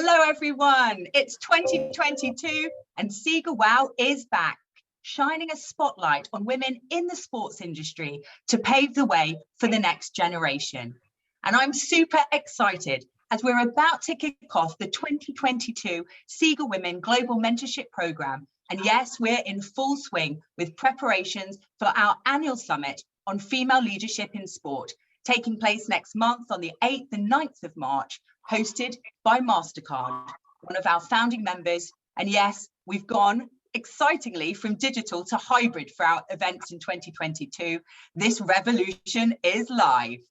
Hello everyone, it's 2022 and Sega Wow is back, shining a spotlight on women in the sports industry to pave the way for the next generation. And I'm super excited as we're about to kick off the 2022 Sega Women Global Mentorship Programme. And yes, we're in full swing with preparations for our annual summit on female leadership in sport, taking place next month on the 8th and 9th of March, hosted by MasterCard, one of our founding members. And yes, we've gone excitingly from digital to hybrid for our events in 2022. This revolution is live.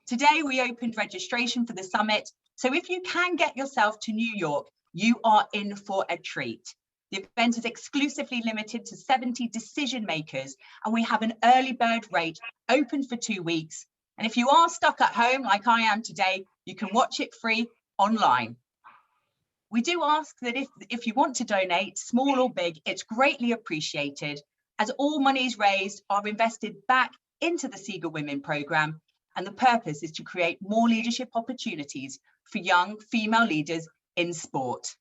Today, we opened registration for the summit. So if you can get yourself to New York, you are in for a treat. The event is exclusively limited to 70 decision makers, and we have an early bird rate open for 2 weeks. And if you are stuck at home like I am today, you can watch it free online. We do ask that if you want to donate, small or big, it's greatly appreciated, as all monies raised are invested back into the Sega Women programme, and the purpose is to create more leadership opportunities for young female leaders in sport.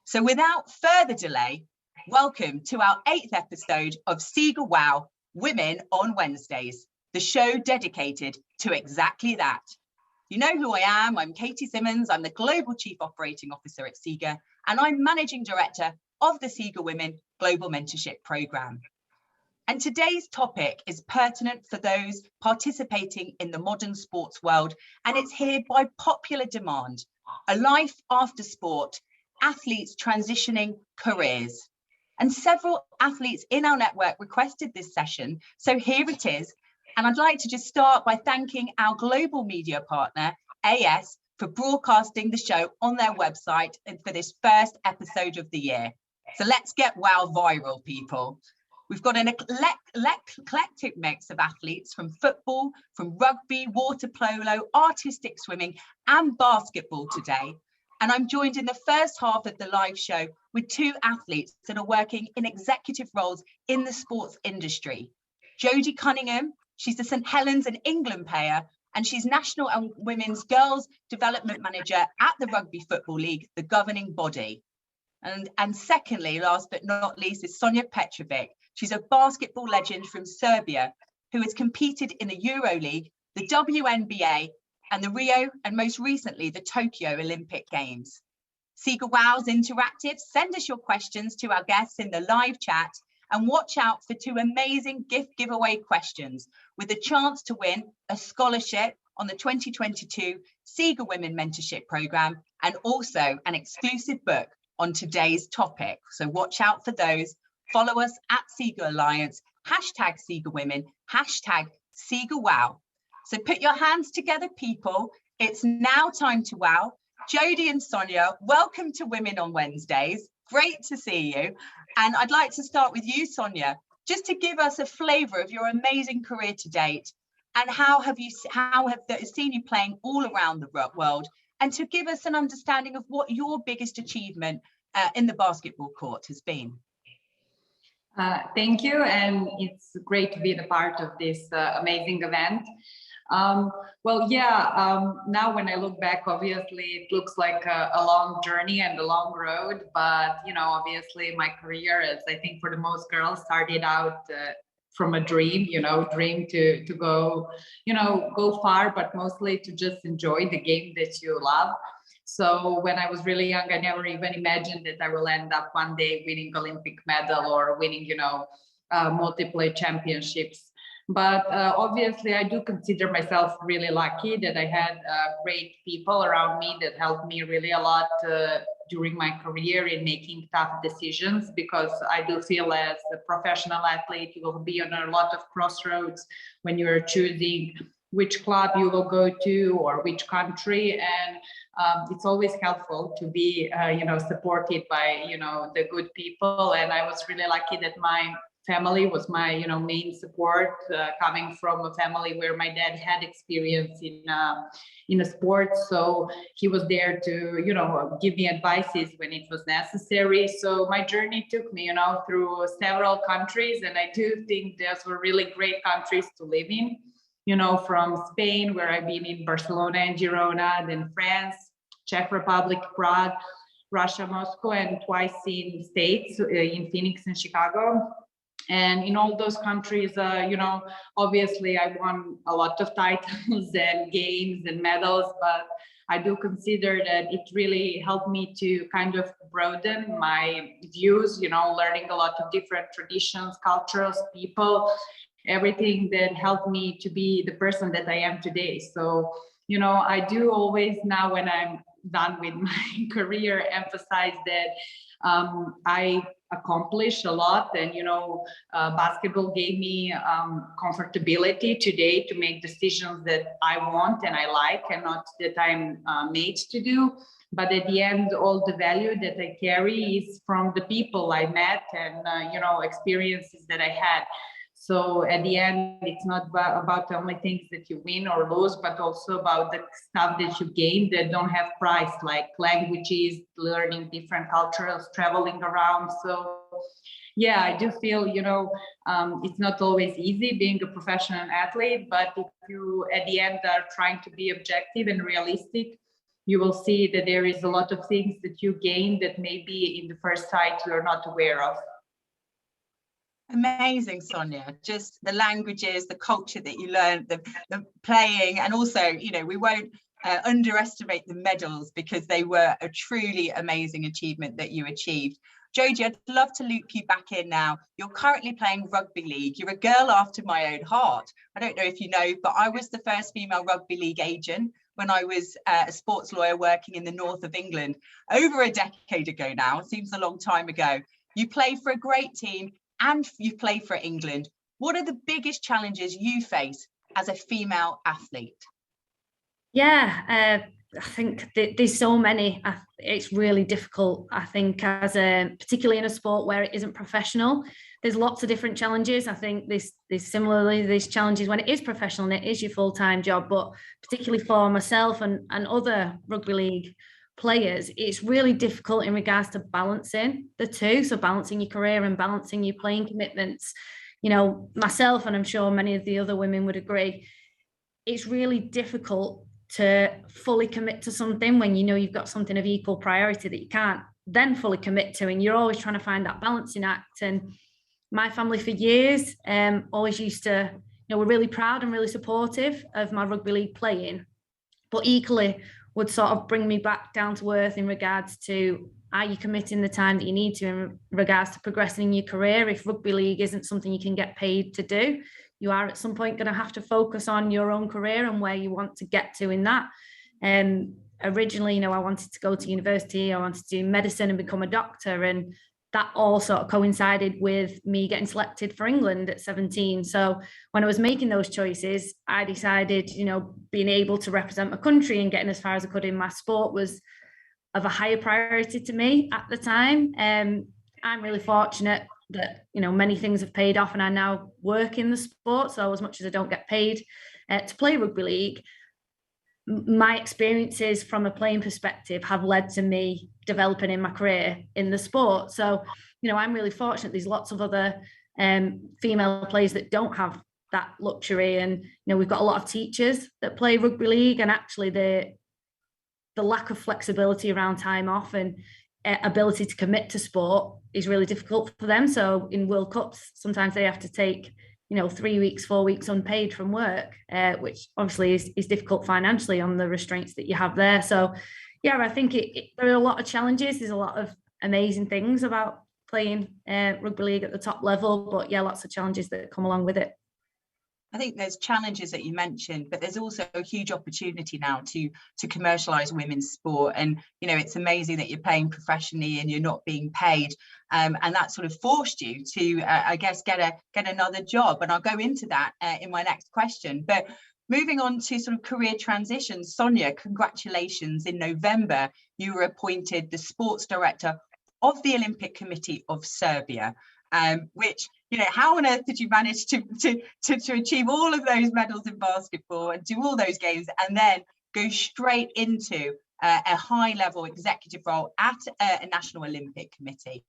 So without further delay, welcome to our 8th episode of Sega Wow Women on Wednesdays, the show dedicated to exactly that. You know who I am. I'm Katie Simmons. I'm the Global Chief Operating Officer at Sega, and I'm Managing Director of the Sega Women Global Mentorship Programme. And today's topic is pertinent for those participating in the modern sports world, and it's here by popular demand: a life after sport, athletes transitioning careers. And several athletes in our network requested this session, so here it is. And I'd like to just start by thanking our global media partner, AS, for broadcasting the show on their website and for this first episode of the year. So let's get WOW viral, people. We've got an eclectic mix of athletes from football, from rugby, water polo, artistic swimming, and basketball today. And I'm joined in the first half of the live show with 2 athletes that are working in executive roles in the sports industry. Jodie Cunningham, she's the St Helens and England player, and she's National and Women's Girls Development Manager at the Rugby Football League, the governing body. And secondly, last but not least, is Sonja Petrovic. She's a basketball legend from Serbia who has competed in the EuroLeague, the WNBA, and the Rio, and most recently, the Tokyo Olympic Games. Sega Wow's interactive. Send us your questions to our guests in the live chat, and watch out for 2 amazing gift giveaway questions with a chance to win a scholarship on the 2022 Sega Women Mentorship Programme, and also an exclusive book on today's topic. So watch out for those. Follow us at Sega Alliance, hashtag Sega Women, hashtag Sega Wow. So put your hands together, people. It's now time to wow. Jodie and Sonja, welcome to Women on Wednesdays. Great to see you. And I'd like to start with you, Sonja, just to give us a flavour of your amazing career to date, and how have seen you playing all around the world, and to give us an understanding of what your biggest achievement in the basketball court has been. Thank you, and it's great to be the part of this amazing event. Now when I look back, obviously it looks like a long journey and a long road, but obviously my career, as I think for the most girls, started out from a dream, dream to go, go far, but mostly to just enjoy the game that you love. So when I was really young, I never even imagined that I will end up one day winning Olympic medal or winning, multiple championships. But obviously, I do consider myself really lucky that I had great people around me that helped me really a lot during my career in making tough decisions, because I do feel as a professional athlete, you will be on a lot of crossroads when you're choosing which club you will go to or which country. And it's always helpful to be, supported by, the good people. And I was really lucky that my family was my, main support, coming from a family where my dad had experience in a sport. So he was there to, give me advices when it was necessary. So my journey took me, through several countries. And I do think those were really great countries to live in, from Spain, where I've been in Barcelona and Girona, then France, Czech Republic, Prague, Russia, Moscow, and twice in States, in Phoenix and Chicago. And in all those countries, obviously I won a lot of titles and games and medals, but I do consider that it really helped me to kind of broaden my views, learning a lot of different traditions, cultures, people, everything that helped me to be the person that I am today. So, I do always now, when I'm done with my career, emphasize that I accomplished a lot, and basketball gave me comfortability today to make decisions that I want and I like, and not that I'm made to do. But at the end, all the value that I carry is from the people I met and experiences that I had. So at the end, it's not about only things that you win or lose, but also about the stuff that you gain that don't have price, like languages, learning different cultures, traveling around. So yeah, I do feel, it's not always easy being a professional athlete, but if you at the end are trying to be objective and realistic, you will see that there is a lot of things that you gain that maybe in the first sight you're not aware of. Amazing, Sonia. Just the languages, the culture that you learned, the playing, and also, we won't underestimate the medals, because they were a truly amazing achievement that you achieved. Jodie, I'd love to loop you back in now. You're currently playing rugby league. You're a girl after my own heart. I don't know if you know, but I was the first female rugby league agent when I was a sports lawyer working in the north of England over a decade ago now. It seems a long time ago. You play for a great team, and you play for England. What are the biggest challenges you face as a female athlete? Yeah, I think there's so many. It's really difficult, I think, particularly in a sport where it isn't professional. There's lots of different challenges. I think there's challenges when it is professional and it is your full-time job, but particularly for myself and other rugby league players, it's really difficult in regards to balancing the two. So balancing your career and balancing your playing commitments. Myself, and I'm sure many of the other women would agree, it's really difficult to fully commit to something when you've got something of equal priority that you can't then fully commit to, and you're always trying to find that balancing act. And my family for years always used to, were really proud and really supportive of my rugby league playing, but equally would sort of bring me back down to earth in regards to, are you committing the time that you need to in regards to progressing in your career? If rugby league isn't something you can get paid to do, you are at some point going to have to focus on your own career and where you want to get to in that. Originally, I wanted to go to university, I wanted to do medicine and become a doctor, and that all sort of coincided with me getting selected for England at 17. So when I was making those choices, I decided, being able to represent my country and getting as far as I could in my sport was of a higher priority to me at the time. I'm really fortunate that, many things have paid off and I now work in the sport. So as much as I don't get paid to play rugby league, my experiences from a playing perspective have led to me developing in my career in the sport. So, I'm really fortunate. There's lots of other female players that don't have that luxury. And, we've got a lot of teachers that play rugby league, and actually the lack of flexibility around time off and ability to commit to sport is really difficult for them. So in World Cups, sometimes they have to take 3 weeks, 4 weeks unpaid from work, which obviously is difficult financially on the restraints that you have there. So yeah, I think there are a lot of challenges. There's a lot of amazing things about playing rugby league at the top level, but yeah, lots of challenges that come along with it. I think there's challenges that you mentioned, but there's also a huge opportunity now to commercialize women's sport. And, it's amazing that you're playing professionally and you're not being paid. And that sort of forced you to, I guess, get another job. And I'll go into that in my next question. But moving on to sort of career transitions, Sonia, congratulations. In November, you were appointed the sports director of the Olympic Committee of Serbia, which, how on earth did you manage to achieve all of those medals in basketball and do all those games and then go straight into a high-level executive role at a National Olympic Committee?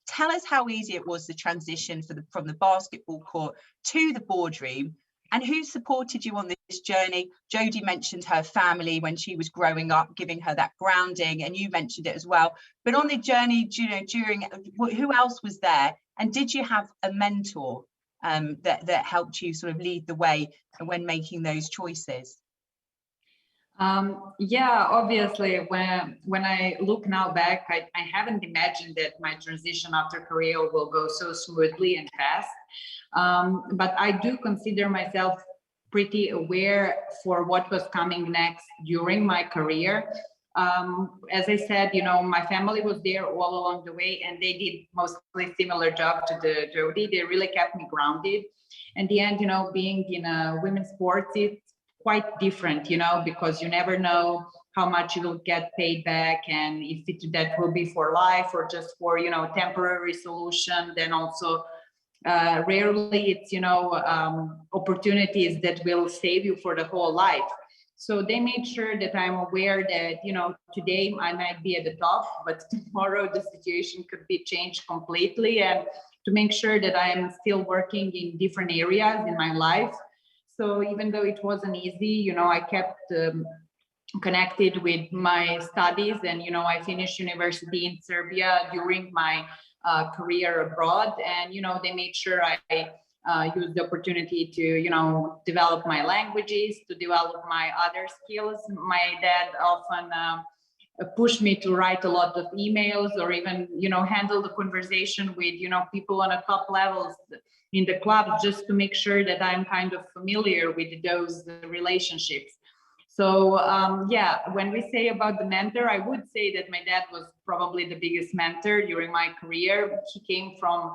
Tell us how easy it was, the transition from the basketball court to the boardroom. And who supported you on this journey? Jodie mentioned her family when she was growing up, giving her that grounding, and you mentioned it as well. But on the journey, you know, who else was there? And did you have a mentor that helped you sort of lead the way when making those choices? Yeah, obviously, when I look now back, I haven't imagined that my transition after Korea will go so smoothly and fast. But I do consider myself pretty aware for what was coming next during my career. As I said, you know, my family was there all along the way, and they did mostly similar job to the Jodie. They really kept me grounded. In the end, you know, being in a women's sports, it's quite different, you know, because you never know how much you will get paid back, and if that will be for life or just for, you know, temporary solution. Then also rarely it's, you know, opportunities that will save you for the whole life. So they made sure that I'm aware that, you know, today I might be at the top, but tomorrow the situation could be changed completely, and to make sure that I am still working in different areas in my life. So even though it wasn't easy, you know, I kept connected with my studies, and, you know, I finished university in Serbia during my career abroad, and, you know, they made sure I used the opportunity to, you know, develop my languages, to develop my other skills. My dad often pushed me to write a lot of emails, or even, you know, handle the conversation with, you know, people on a top levels in the club, just to make sure that I'm kind of familiar with those relationships. So yeah, when we say about the mentor, I would say that my dad was probably the biggest mentor during my career. He came from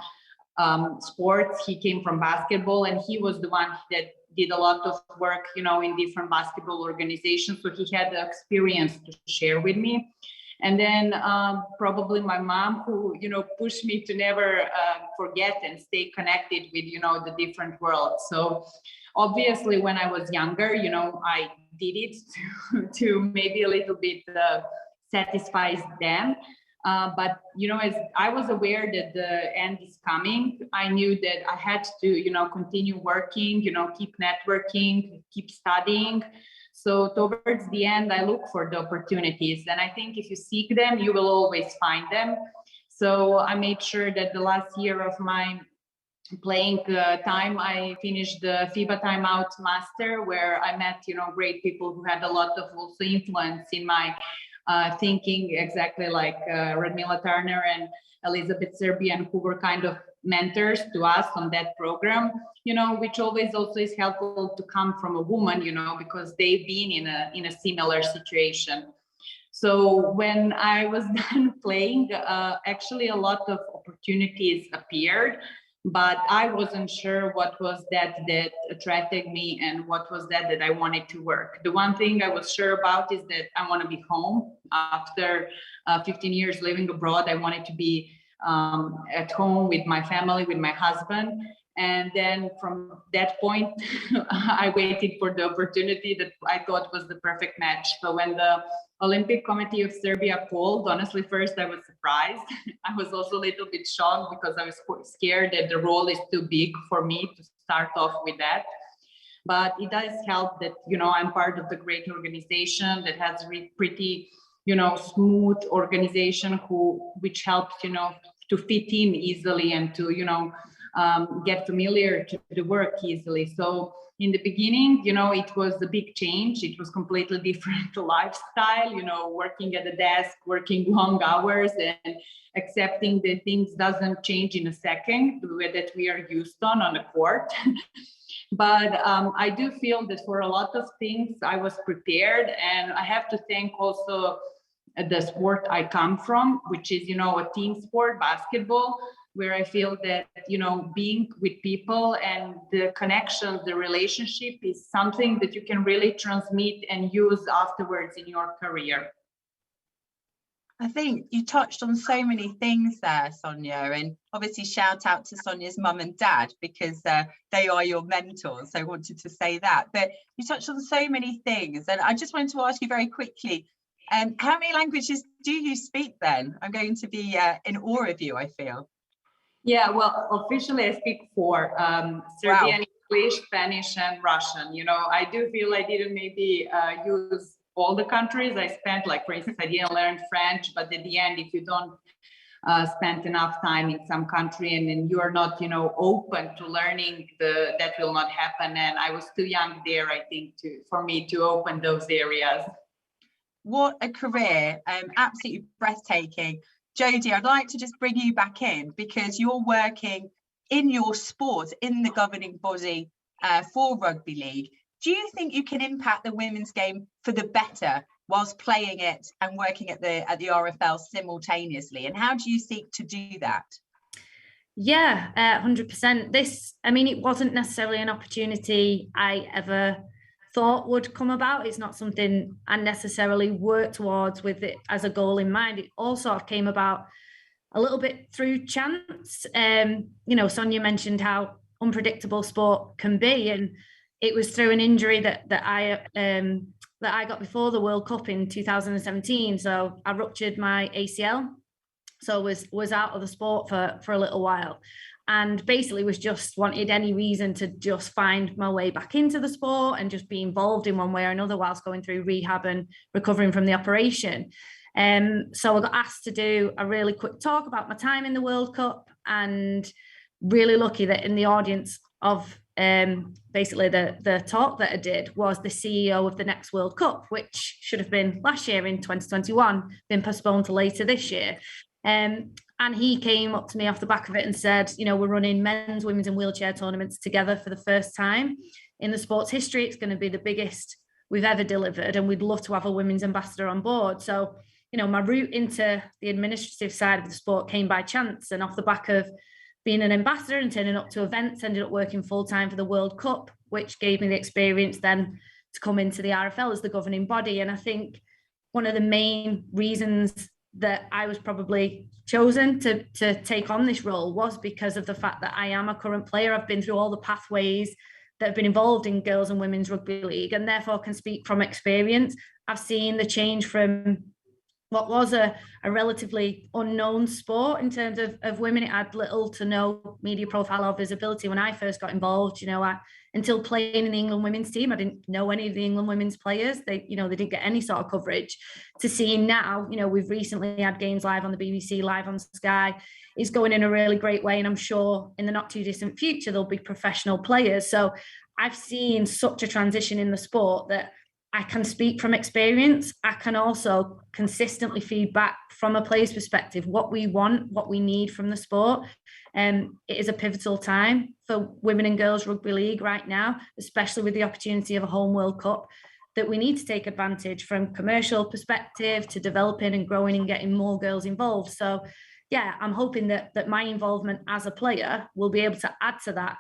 sports, he came from basketball, and he was the one that did a lot of work, you know, in different basketball organizations. So he had the experience to share with me. And then probably my mom, who, you know, pushed me to never forget and stay connected with, you know, the different worlds. So obviously when I was younger, you know, I did it to maybe a little bit satisfy them. But, you know, as I was aware that the end is coming, I knew that I had to, you know, continue working, you know, keep networking, keep studying. So towards the end, I look for the opportunities. And I think if you seek them, you will always find them. So I made sure that the last year of my playing time, I finished the FIBA Timeout Master, where I met, you know, great people who had a lot of also influence in my thinking, exactly like Radmila Turner and Elizabeth Serbian, who were kind of mentors to us on that program, you know, which always also is helpful to come from a woman, you know, because they've been in a similar situation. So when I was done playing, actually a lot of opportunities appeared, but I wasn't sure what was that attracted me and what was that I wanted to work. The one thing I was sure about is that I want to be home. After 15 years living abroad, I wanted to be at home with my family, with my husband. And then from that point, I waited for the opportunity that I thought was the perfect match. So when the Olympic Committee of Serbia called, honestly, first I was surprised. I was also a little bit shocked because I was scared that the role is too big for me to start off with that. But it does help that, you know, I'm part of the great organization that has pretty, you know, smooth organization which helps, you know, to fit in easily and to, you know, get familiar to the work easily. So in the beginning, you know, it was a big change. It was completely different lifestyle, you know, working at the desk, working long hours, and accepting that things doesn't change in a second, the way that we are used on the court. But I do feel that for a lot of things I was prepared, and I have to thank also the sport I come from, which is, you know, a team sport, basketball, where I feel that, you know, being with people and the connection, the relationship is something that you can really transmit and use afterwards in your career. I think you touched on so many things there, Sonia, and obviously shout out to Sonia's mum and dad, because they are your mentors. So I wanted to say that, but you touched on so many things. And I just wanted to ask you very quickly, how many languages do you speak then? I'm going to be in awe of you, I feel. Yeah, well, officially I speak 4, Serbian, wow. English, Spanish, and Russian. You know, I do feel I didn't maybe use all the countries. I spent, like, for instance, I didn't learn French, but at the end, if you don't spend enough time in some country and then you are not, you know, open to learning, that will not happen. And I was too young there, I think, for me to open those areas. What a career, absolutely breathtaking. Jodie, I'd like to just bring you back in because you're working in your sport, in the governing body for Rugby League. Do you think you can impact the women's game for the better whilst playing it and working at the RFL simultaneously? And how do you seek to do that? Yeah, 100%. It wasn't necessarily an opportunity I ever thought would come about. It's not something I necessarily worked towards with it as a goal in mind. It all sort of came about a little bit through chance. Sonia mentioned how unpredictable sport can be, and it was through an injury that I got before the World Cup in 2017. So I ruptured my ACL, so was out of the sport for a little while, and basically was just wanted any reason to just find my way back into the sport and just be involved in one way or another whilst going through rehab and recovering from the operation. So I got asked to do a really quick talk about my time in the World Cup, and really lucky that in the audience of basically the talk that I did was the CEO of the next World Cup, which should have been last year in 2021, been postponed to later this year. And he came up to me off the back of it and said, we're running men's, women's and wheelchair tournaments together for the first time in the sport's history. It's going to be the biggest we've ever delivered, and we'd love to have a women's ambassador on board. So, my route into the administrative side of the sport came by chance, and off the back of being an ambassador and turning up to events, ended up working full-time for the World Cup, which gave me the experience then to come into the RFL as the governing body. And I think one of the main reasons that I was probably chosen to take on this role was because of the fact that I am a current player. I've been through all the pathways that have been involved in girls and women's rugby league, and therefore can speak from experience. I've seen the change from what was a relatively unknown sport in terms of women. It had little to no media profile or visibility when I first got involved. Until playing in the England women's team, I didn't know any of the England women's players. They didn't get any sort of coverage. To seeing now, we've recently had games live on the BBC, live on Sky, is going in a really great way. And I'm sure in the not too distant future, there'll be professional players. So I've seen such a transition in the sport that I can speak from experience. I can also consistently feed back from a player's perspective what we want, what we need from the sport. It is a pivotal time for women and girls rugby league right now, especially with the opportunity of a home World Cup, that we need to take advantage from commercial perspective to developing and growing and getting more girls involved. So yeah, I'm hoping that my involvement as a player will be able to add to that,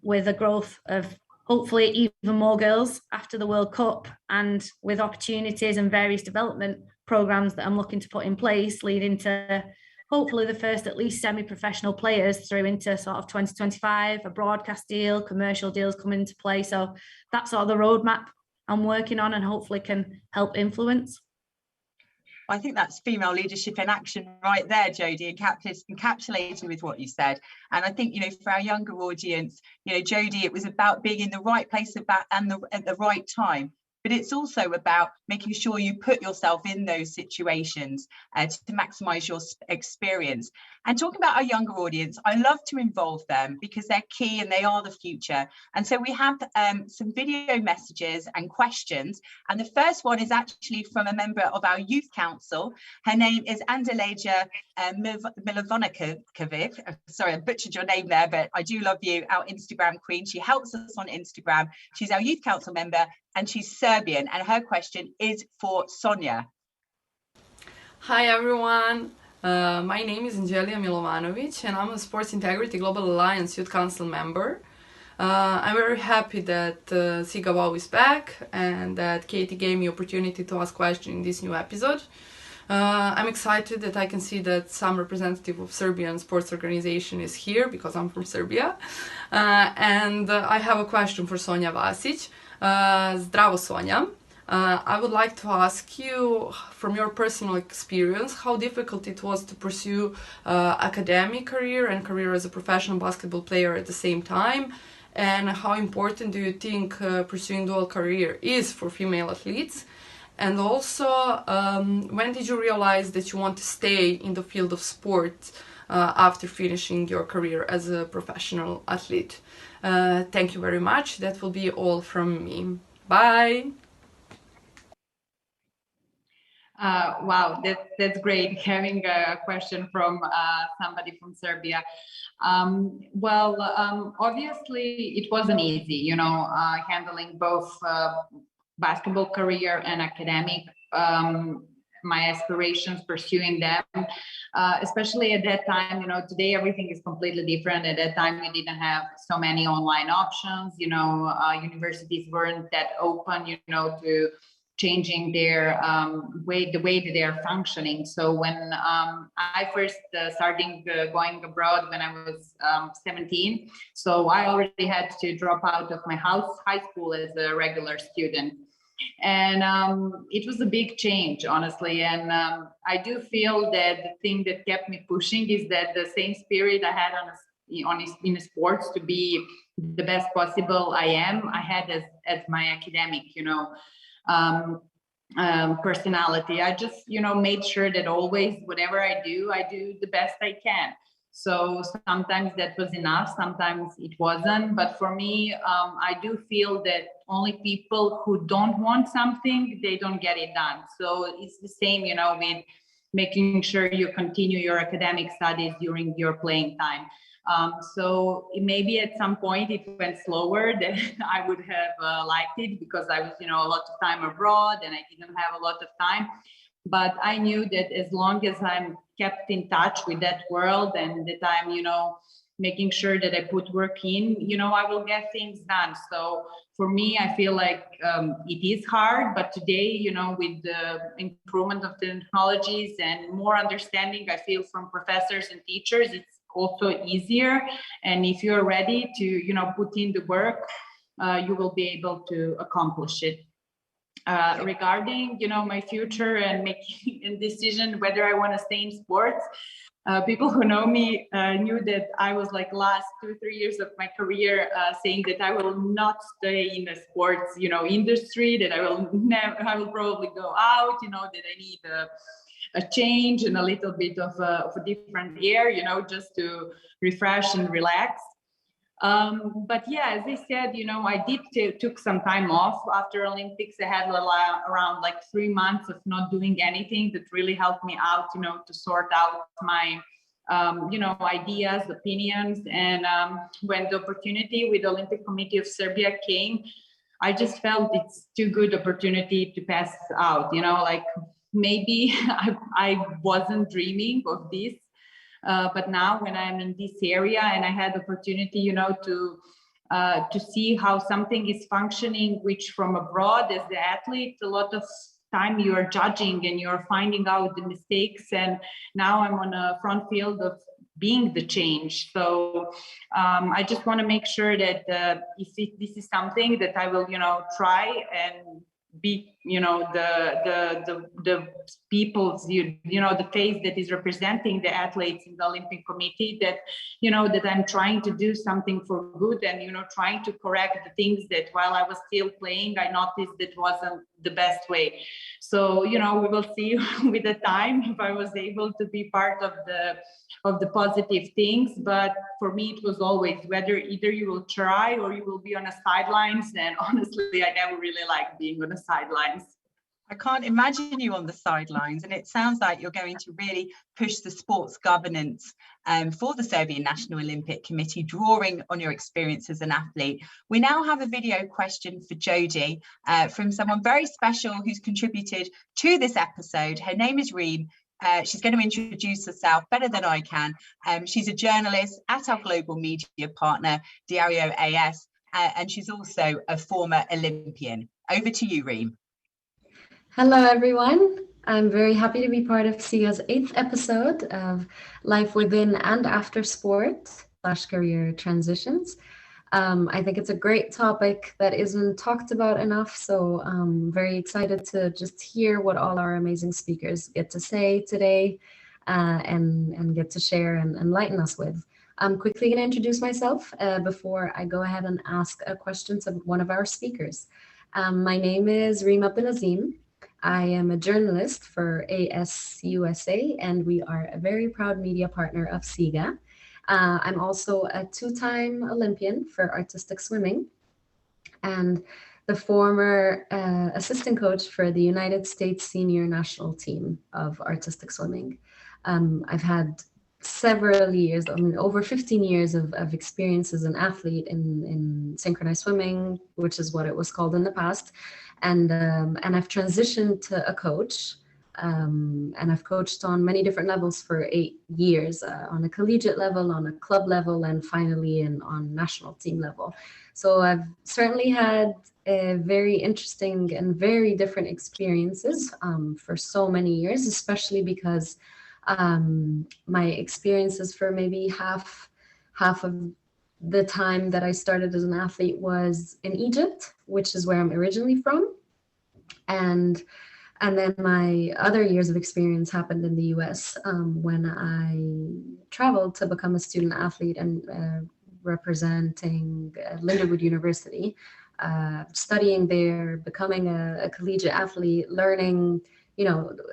with a growth of hopefully even more girls after the World Cup, and with opportunities and various development programs that I'm looking to put in place, leading to hopefully the first at least semi-professional players through into sort of 2025, a broadcast deal, commercial deals come into play. So that's sort of the roadmap I'm working on and hopefully can help influence. I think that's female leadership in action right there, Jodie, encapsulating with what you said. And I think, for our younger audience, Jodie, it was about being in the right place at the right time. But it's also about making sure you put yourself in those situations to maximize your experience. And talking about our younger audience, I love to involve them because they're key and they are the future. And so we have some video messages and questions. And the first one is actually from a member of our youth council. Her name is Andaleja Milovanovic. Sorry, I butchered your name there, but I do love you, our Instagram queen. She helps us on Instagram. She's our youth council member, and she's Serbian, and her question is for Sonia. Hi everyone, my name is Angelija Milovanovic and I'm a Sports Integrity Global Alliance Youth Council member. I'm very happy that SIGA WOW is back and that Katie gave me opportunity to ask questions in this new episode. I'm excited that I can see that some representative of Serbian sports organization is here because I'm from Serbia. And I have a question for Sonja Vasic. Zdravo, Sonja. I would like to ask you, from your personal experience, how difficult it was to pursue academic career and career as a professional basketball player at the same time, and how important do you think pursuing dual career is for female athletes? And also, when did you realize that you want to stay in the field of sport after finishing your career as a professional athlete? Thank you very much. That will be all from me. Bye. Wow, that's great having a question from somebody from Serbia. Obviously it wasn't easy, you know, handling both basketball career and academic, my aspirations, pursuing them, especially at that time. You know, today everything is completely different. At that time, we didn't have so many online options. You know, universities weren't that open, you know, to changing their the way that they are functioning. So when I first started going abroad when I was 17, so I already had to drop out of my high school as a regular student. And it was a big change, honestly. And I do feel that the thing that kept me pushing is that the same spirit I had in sports to be the best possible I had as my academic, you know, personality. I just, you know, made sure that always, whatever I do the best I can. So sometimes that was enough, sometimes it wasn't. But for me, I do feel that only people who don't want something, they don't get it done. So it's the same, you know, with making sure you continue your academic studies during your playing time. So maybe at some point it went slower than I would have liked it, because I was, you know, a lot of time abroad and I didn't have a lot of time. But I knew that as long as I'm kept in touch with that world and that I'm, you know, making sure that I put work in, you know, I will get things done. So for me, I feel like it is hard, but today, you know, with the improvement of the technologies and more understanding, I feel, from professors and teachers, it's also easier. And if you're ready to, you know, put in the work, you will be able to accomplish it. Regarding, you know, my future and making a decision whether I want to stay in sports, people who know me knew that I was like last 2-3 years of my career saying that I will not stay in the sports, you know, industry, that I will probably go out, you know, that I need a change and a little bit of a different air, you know, just to refresh and relax. But yeah, as I said, you know, I took some time off after Olympics. I had around like 3 months of not doing anything that really helped me out, you know, to sort out my, you know, ideas, opinions. And when the opportunity with the Olympic Committee of Serbia came, I just felt it's too good opportunity to pass out, you know, like maybe I wasn't dreaming of this. But now when I'm in this area and I had the opportunity, you know, to see how something is functioning, which from abroad as the athlete, a lot of time you are judging and you're finding out the mistakes. And now I'm on a front field of being the change. So I just want to make sure that this is something that I will, you know, try and be, you know, the people's, you know, the face that is representing the athletes in the Olympic Committee, that, you know, that I'm trying to do something for good and, you know, trying to correct the things that while I was still playing, I noticed that wasn't the best way. So, you know, we will see with the time if I was able to be part of the positive things. But for me, it was always whether either you will try or you will be on the sidelines. And honestly, I never really liked being on the sidelines. I can't imagine you on the sidelines, and it sounds like you're going to really push the sports governance for the Serbian National Olympic Committee, drawing on your experience as an athlete. We now have a video question for Jodie from someone very special who's contributed to this episode. Her name is Reem. She's going to introduce herself better than I can. She's a journalist at our global media partner, Diario AS, and she's also a former Olympian. Over to you, Reem. Hello, everyone. I'm very happy to be part of SIGA's 8th episode of Life Within and After Sport / Career Transitions. I think it's a great topic that isn't talked about enough, so I'm very excited to just hear what all our amazing speakers get to say today and get to share and enlighten us with. I'm quickly going to introduce myself before I go ahead and ask a question to one of our speakers. My name is Reem Abdelazim. I am a journalist for ASUSA, and we are a very proud media partner of SIGA. I'm also a two-time Olympian for artistic swimming and the former assistant coach for the United States senior national team of artistic swimming. I've had several years, I mean, over 15 years of experience as an athlete in synchronized swimming, which is what it was called in the past. And I've transitioned to a coach, and I've coached on many different levels for 8 years, on a collegiate level, on a club level, and finally on national team level. So I've certainly had very interesting and very different experiences for so many years, especially because my experiences for maybe half of the time that I started as an athlete was in Egypt, which is where I'm originally from. And then my other years of experience happened in the US when I traveled to become a student athlete and representing Lindenwood University, studying there, becoming a collegiate athlete, learning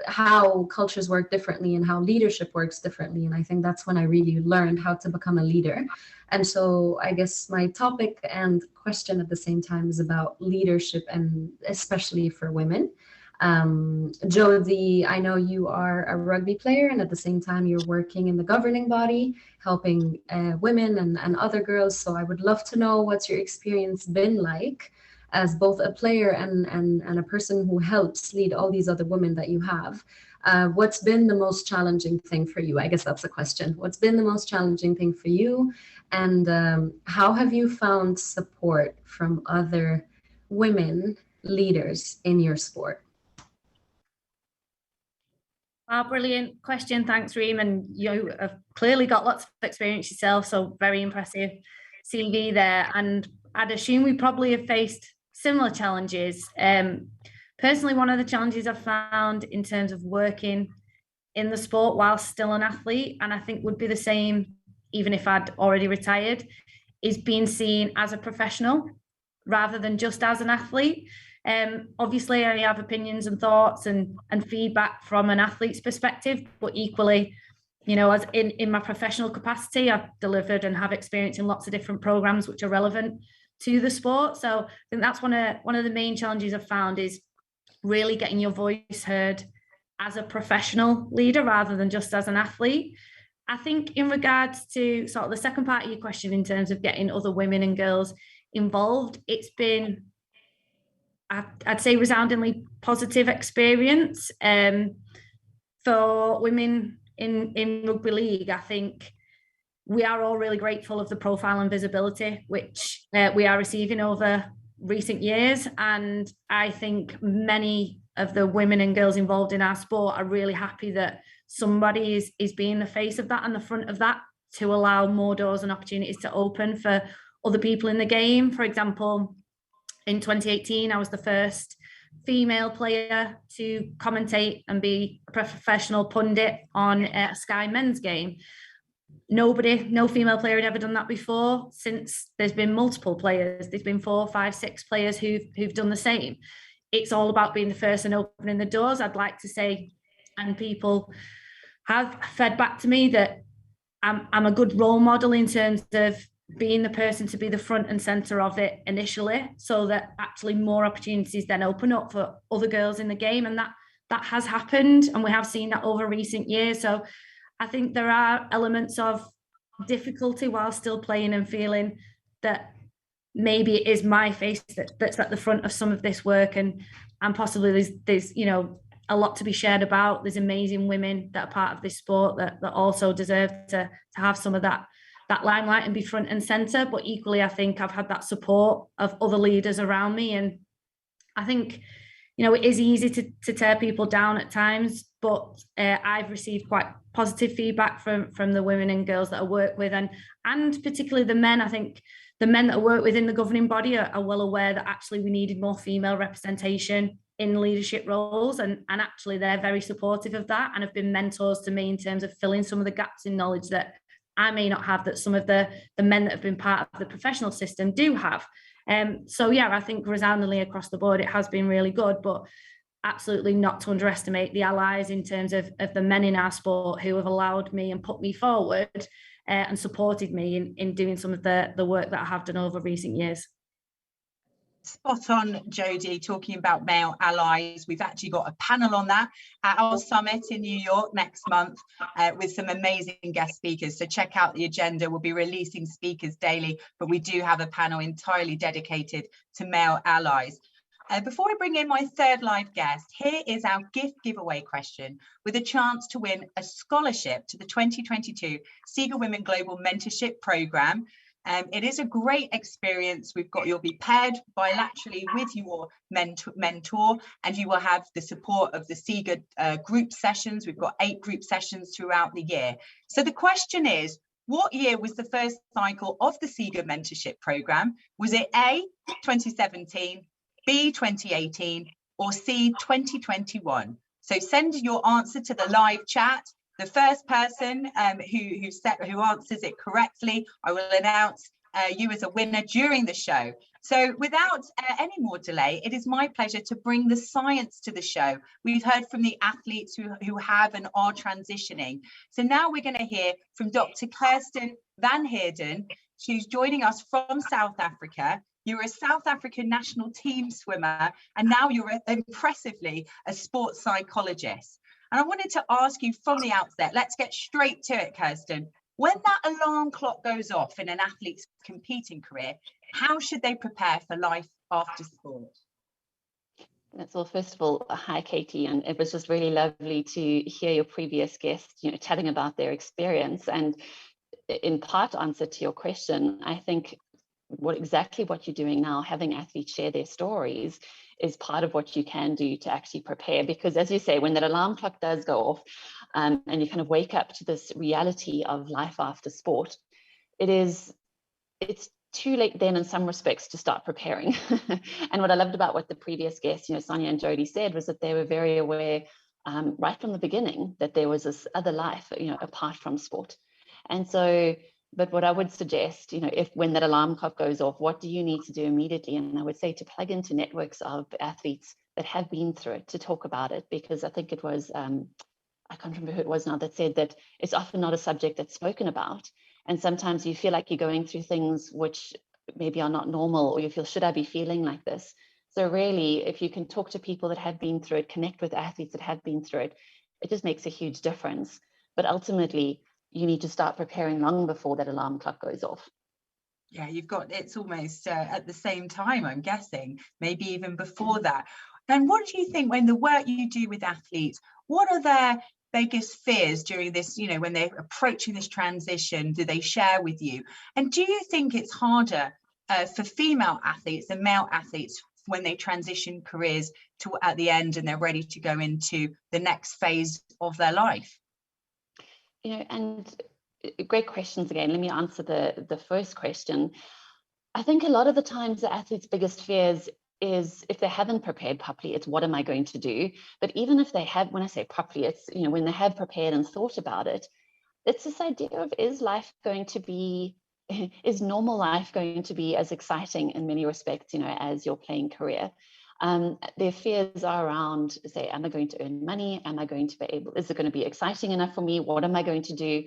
how cultures work differently and how leadership works differently. And I think that's when I really learned how to become a leader. And so I guess my topic and question at the same time is about leadership, and especially for women. Jodie, I know you are a rugby player, and at the same time you're working in the governing body, helping women and other girls. So I would love to know what's your experience been like as both a player and a person who helps lead all these other women that you have. What's been the most challenging thing for you? I guess that's the question. What's been the most challenging thing for you? And how have you found support from other women leaders in your sport? Brilliant question. Thanks, Reem. And you have clearly got lots of experience yourself, so very impressive CV there. And I'd assume we probably have faced similar challenges. Personally, one of the challenges I've found in terms of working in the sport while still an athlete, and I think would be the same even if I'd already retired, is being seen as a professional rather than just as an athlete. Obviously, I have opinions and thoughts and feedback from an athlete's perspective, but equally, as in my professional capacity, I've delivered and have experience in lots of different programs which are relevant to the sport. So I think that's one of the main challenges I've found is really getting your voice heard as a professional leader rather than just as an athlete. I think in regards to sort of the second part of your question in terms of getting other women and girls involved, it's been, I'd say, resoundingly positive experience. For women in rugby league, I think we are all really grateful of the profile and visibility which we are receiving over recent years. And I think many of the women and girls involved in our sport are really happy that somebody is being the face of that and the front of that to allow more doors and opportunities to open for other people in the game. For example, in 2018, I was the first female player to commentate and be a professional pundit on a Sky men's game. No female player had ever done that before. Since there's been multiple players, there's been 4, 5, 6 players who've done the same. It's all about being the first and opening the doors, I'd like to say. And people have fed back to me that I'm a good role model in terms of being the person to be the front and center of it initially, so that actually more opportunities then open up for other girls in the game. And that has happened, and we have seen that over recent years. So I think there are elements of difficulty while still playing and feeling that maybe it is my face that's at the front of some of this work, and possibly there's a lot to be shared about. There's amazing women that are part of this sport that also deserve to have some of that limelight and be front and center. But equally, I think I've had that support of other leaders around me, and I think it is easy to tear people down at times, but I've received quite positive feedback from the women and girls that I work with, and particularly the men. I think the men that I work with in the governing body are well aware that actually we needed more female representation in leadership roles, and actually they're very supportive of that and have been mentors to me in terms of filling some of the gaps in knowledge that I may not have, that some of the men that have been part of the professional system do have. So yeah, I think resoundingly across the board, it has been really good, but absolutely not to underestimate the allies in terms of the men in our sport who have allowed me and put me forward and supported me in doing some of the work that I have done over recent years. Spot on, Jodie, talking about male allies. We've actually got a panel on that at our summit in New York next month with some amazing guest speakers. So check out the agenda. We'll be releasing speakers daily, but we do have a panel entirely dedicated to male allies. Before I bring in my third live guest, here is our gift giveaway question with a chance to win a scholarship to the 2022 SIGA Women Global Mentorship Programme. It is a great experience. You'll be paired bilaterally with your mentor, and you will have the support of the SIGA group sessions. We've got 8 group sessions throughout the year. So the question is, what year was the first cycle of the SIGA mentorship program? Was it A, 2017, B, 2018, or C, 2021? So send your answer to the live chat. The first person who answers it correctly, I will announce you as a winner during the show. So without any more delay, it is my pleasure to bring the science to the show. We've heard from the athletes who have and are transitioning. So now we're going to hear from Dr. Kirsten van Heerden. She's joining us from South Africa. You're a South African national team swimmer, and now you're impressively a sports psychologist. And I wanted to ask you from the outset, let's get straight to it, Kirsten. When that alarm clock goes off in an athlete's competing career, how should they prepare for life after sport? That's all. First of all, hi, Katie. And it was just really lovely to hear your previous guest, chatting about their experience. And in part answer to your question, I think exactly what you're doing now, having athletes share their stories, is part of what you can do to actually prepare. Because as you say, when that alarm clock does go off and you kind of wake up to this reality of life after sport, it's too late then in some respects to start preparing. And what I loved about what the previous guests, Sonia and Jodie, said was that they were very aware right from the beginning that there was this other life, apart from sport. And so, but what I would suggest, if when that alarm clock goes off, what do you need to do immediately? And I would say to plug into networks of athletes that have been through it to talk about it, because I think it was, I can't remember who it was now, that said that it's often not a subject that's spoken about. And sometimes you feel like you're going through things which maybe are not normal, or you feel, should I be feeling like this? So really, if you can talk to people that have been through it, connect with athletes that have been through it, it just makes a huge difference. But ultimately, you need to start preparing long before that alarm clock goes off. Yeah, it's almost at the same time, I'm guessing, maybe even before that. And what do you think, when the work you do with athletes, what are their biggest fears during this, when they're approaching this transition? Do they share with you? And do you think it's harder for female athletes than male athletes when they transition careers to at the end and they're ready to go into the next phase of their life? And great questions again. Let me answer the first question. I think a lot of the times the athlete's biggest fears is, if they haven't prepared properly, it's what am I going to do? But even if they have, when I say properly, it's, when they have prepared and thought about it, it's this idea of, is normal life going to be as exciting in many respects, as your playing career? Their fears are around, say, am I going to earn money? Am I going to be able, is it going to be exciting enough for me? What am I going to do?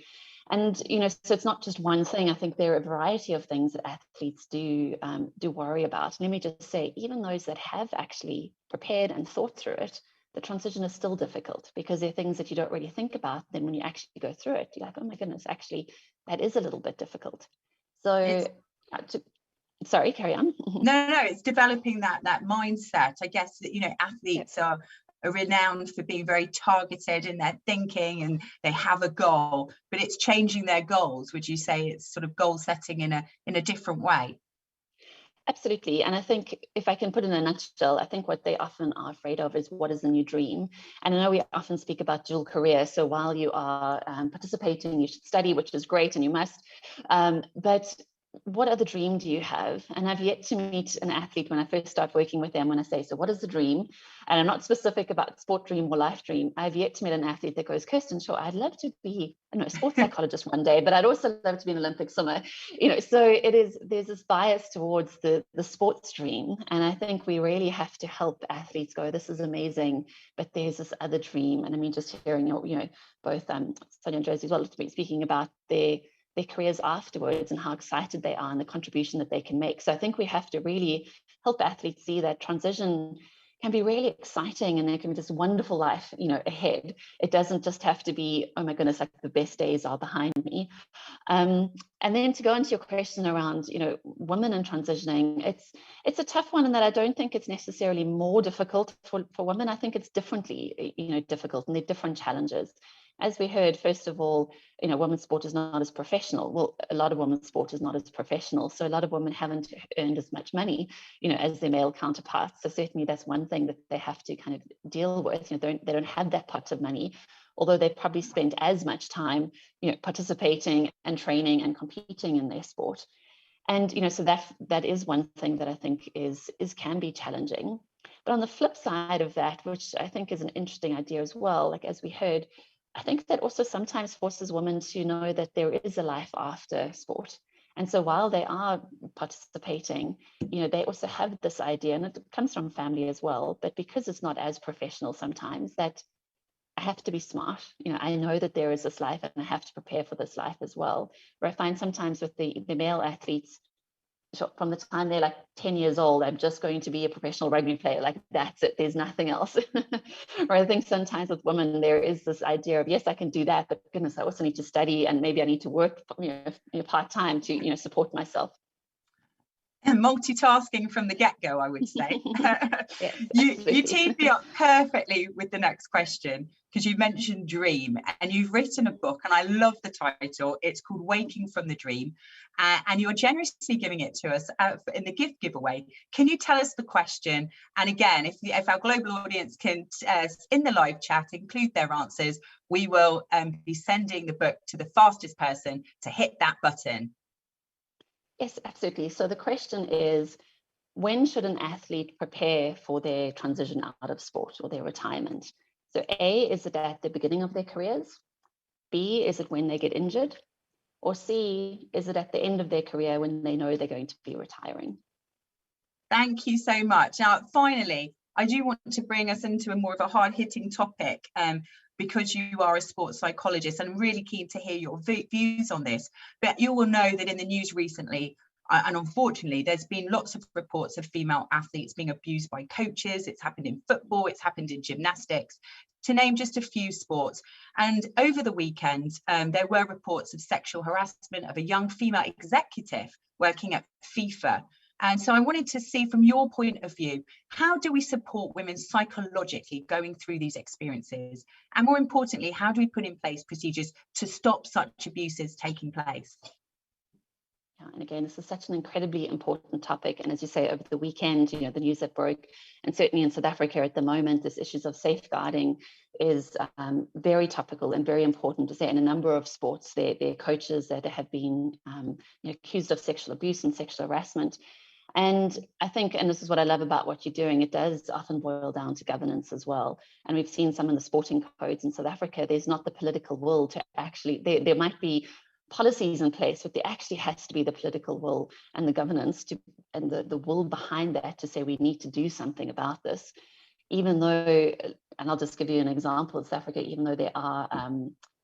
And, so it's not just one thing. I think there are a variety of things that athletes do worry about. Let me just say, even those that have actually prepared and thought through it, the transition is still difficult, because there are things that you don't really think about. Then when you actually go through it, you're like, oh my goodness, actually, that is a little bit difficult. So sorry, carry on. No, it's developing that mindset. I guess that, athletes are renowned for being very targeted in their thinking, and they have a goal, but it's changing their goals. Would you say it's sort of goal setting in a different way? Absolutely. And I think, if I can put it in a nutshell, I think what they often are afraid of is, what is the new dream? And I know we often speak about dual career. So while you are participating, you should study, which is great, and you must. But what other dream do you have? And I've yet to meet an athlete when I first start working with them, when I say, so what is the dream? And I'm not specific about sport dream or life dream. I've yet to meet an athlete that goes, Kirsten, sure, I'd love to be, I don't know, a sports psychologist one day, but I'd also love to be an Olympic swimmer. So there's this bias towards the sports dream. And I think we really have to help athletes go, this is amazing, but there's this other dream. And I mean, just hearing both Sonia and Josie as well speaking about their careers afterwards and how excited they are and the contribution that they can make. So I think we have to really help athletes see that transition can be really exciting and there can be this wonderful life, ahead. It doesn't just have to be, oh my goodness, like the best days are behind me. And then to go into your question around, women and transitioning, it's a tough one in that I don't think it's necessarily more difficult for women. I think it's differently, difficult, and they're different challenges. As we heard, first of all, women's sport is not as professional. Well, a lot of women's sport is not as professional. So a lot of women haven't earned as much money, as their male counterparts. So certainly that's one thing that they have to kind of deal with. They don't have that pot of money, although they've probably spent as much time, participating and training and competing in their sport. And, so that is one thing that I think can be challenging. But on the flip side of that, which I think is an interesting idea as well, like as we heard, I think that also sometimes forces women to know that there is a life after sport. And so while they are participating, they also have this idea, and it comes from family as well, but because it's not as professional sometimes, that I have to be smart. I know that there is this life and I have to prepare for this life as well. Where I find sometimes with the male athletes, from the time they're like 10 years old, I'm just going to be a professional rugby player. Like that's it, there's nothing else. Or I think sometimes with women, there is this idea of, yes, I can do that, but goodness, I also need to study and maybe I need to work part-time to support myself. Multitasking from the get-go, I would say. Yes, you teed me up perfectly with the next question, because you mentioned dream, and you've written a book, and I love the title. It's called Waking from the Dream, and you're generously giving it to us in the gift giveaway. Can you tell us the question? And again, if our global audience can, in the live chat, include their answers, we will be sending the book to the fastest person to hit that button. Yes, absolutely. So the question is, when should an athlete prepare for their transition out of sport or their retirement? So A, is it at the beginning of their careers? B, is it when they get injured? Or C, is it at the end of their career when they know they're going to be retiring? Thank you so much. Now, finally, I do want to bring us into a more of a hard-hitting topic, because you are a sports psychologist, and I'm really keen to hear your views on this. But you will know that in the news recently, and unfortunately, there's been lots of reports of female athletes being abused by coaches. It's happened in football, it's happened in gymnastics, to name just a few sports. And over the weekend, there were reports of sexual harassment of a young female executive working at FIFA. And so I wanted to see, from your point of view, how do we support women psychologically going through these experiences? And more importantly, how do we put in place procedures to stop such abuses taking place? Yeah, and again, this is such an incredibly important topic. And as you say, over the weekend, the news that broke, and certainly in South Africa at the moment, this issues of safeguarding is very topical and very important to say. In a number of sports, there are coaches that have been accused of sexual abuse and sexual harassment. And I think, and this is what I love about what you're doing, it does often boil down to governance as well. And we've seen some in the sporting codes in South Africa, there's not the political will to actually, there might be policies in place, but there actually has to be the political will and the governance and the will behind that to say we need to do something about this. Even though, and I'll just give you an example in South Africa, even though there are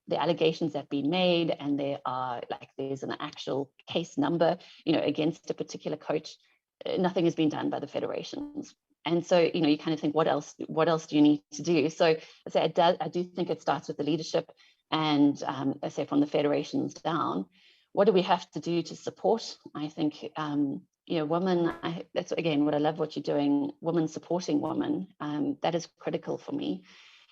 the allegations that have been made and there's an actual case number, against a particular coach, nothing has been done by the federations. And so, you kind of think, what else do you need to do? So I say, I do think it starts with the leadership, and I say from the federations down. What do we have to do to support? I think, women, that's again, what I love what you're doing, women supporting women, that is critical for me.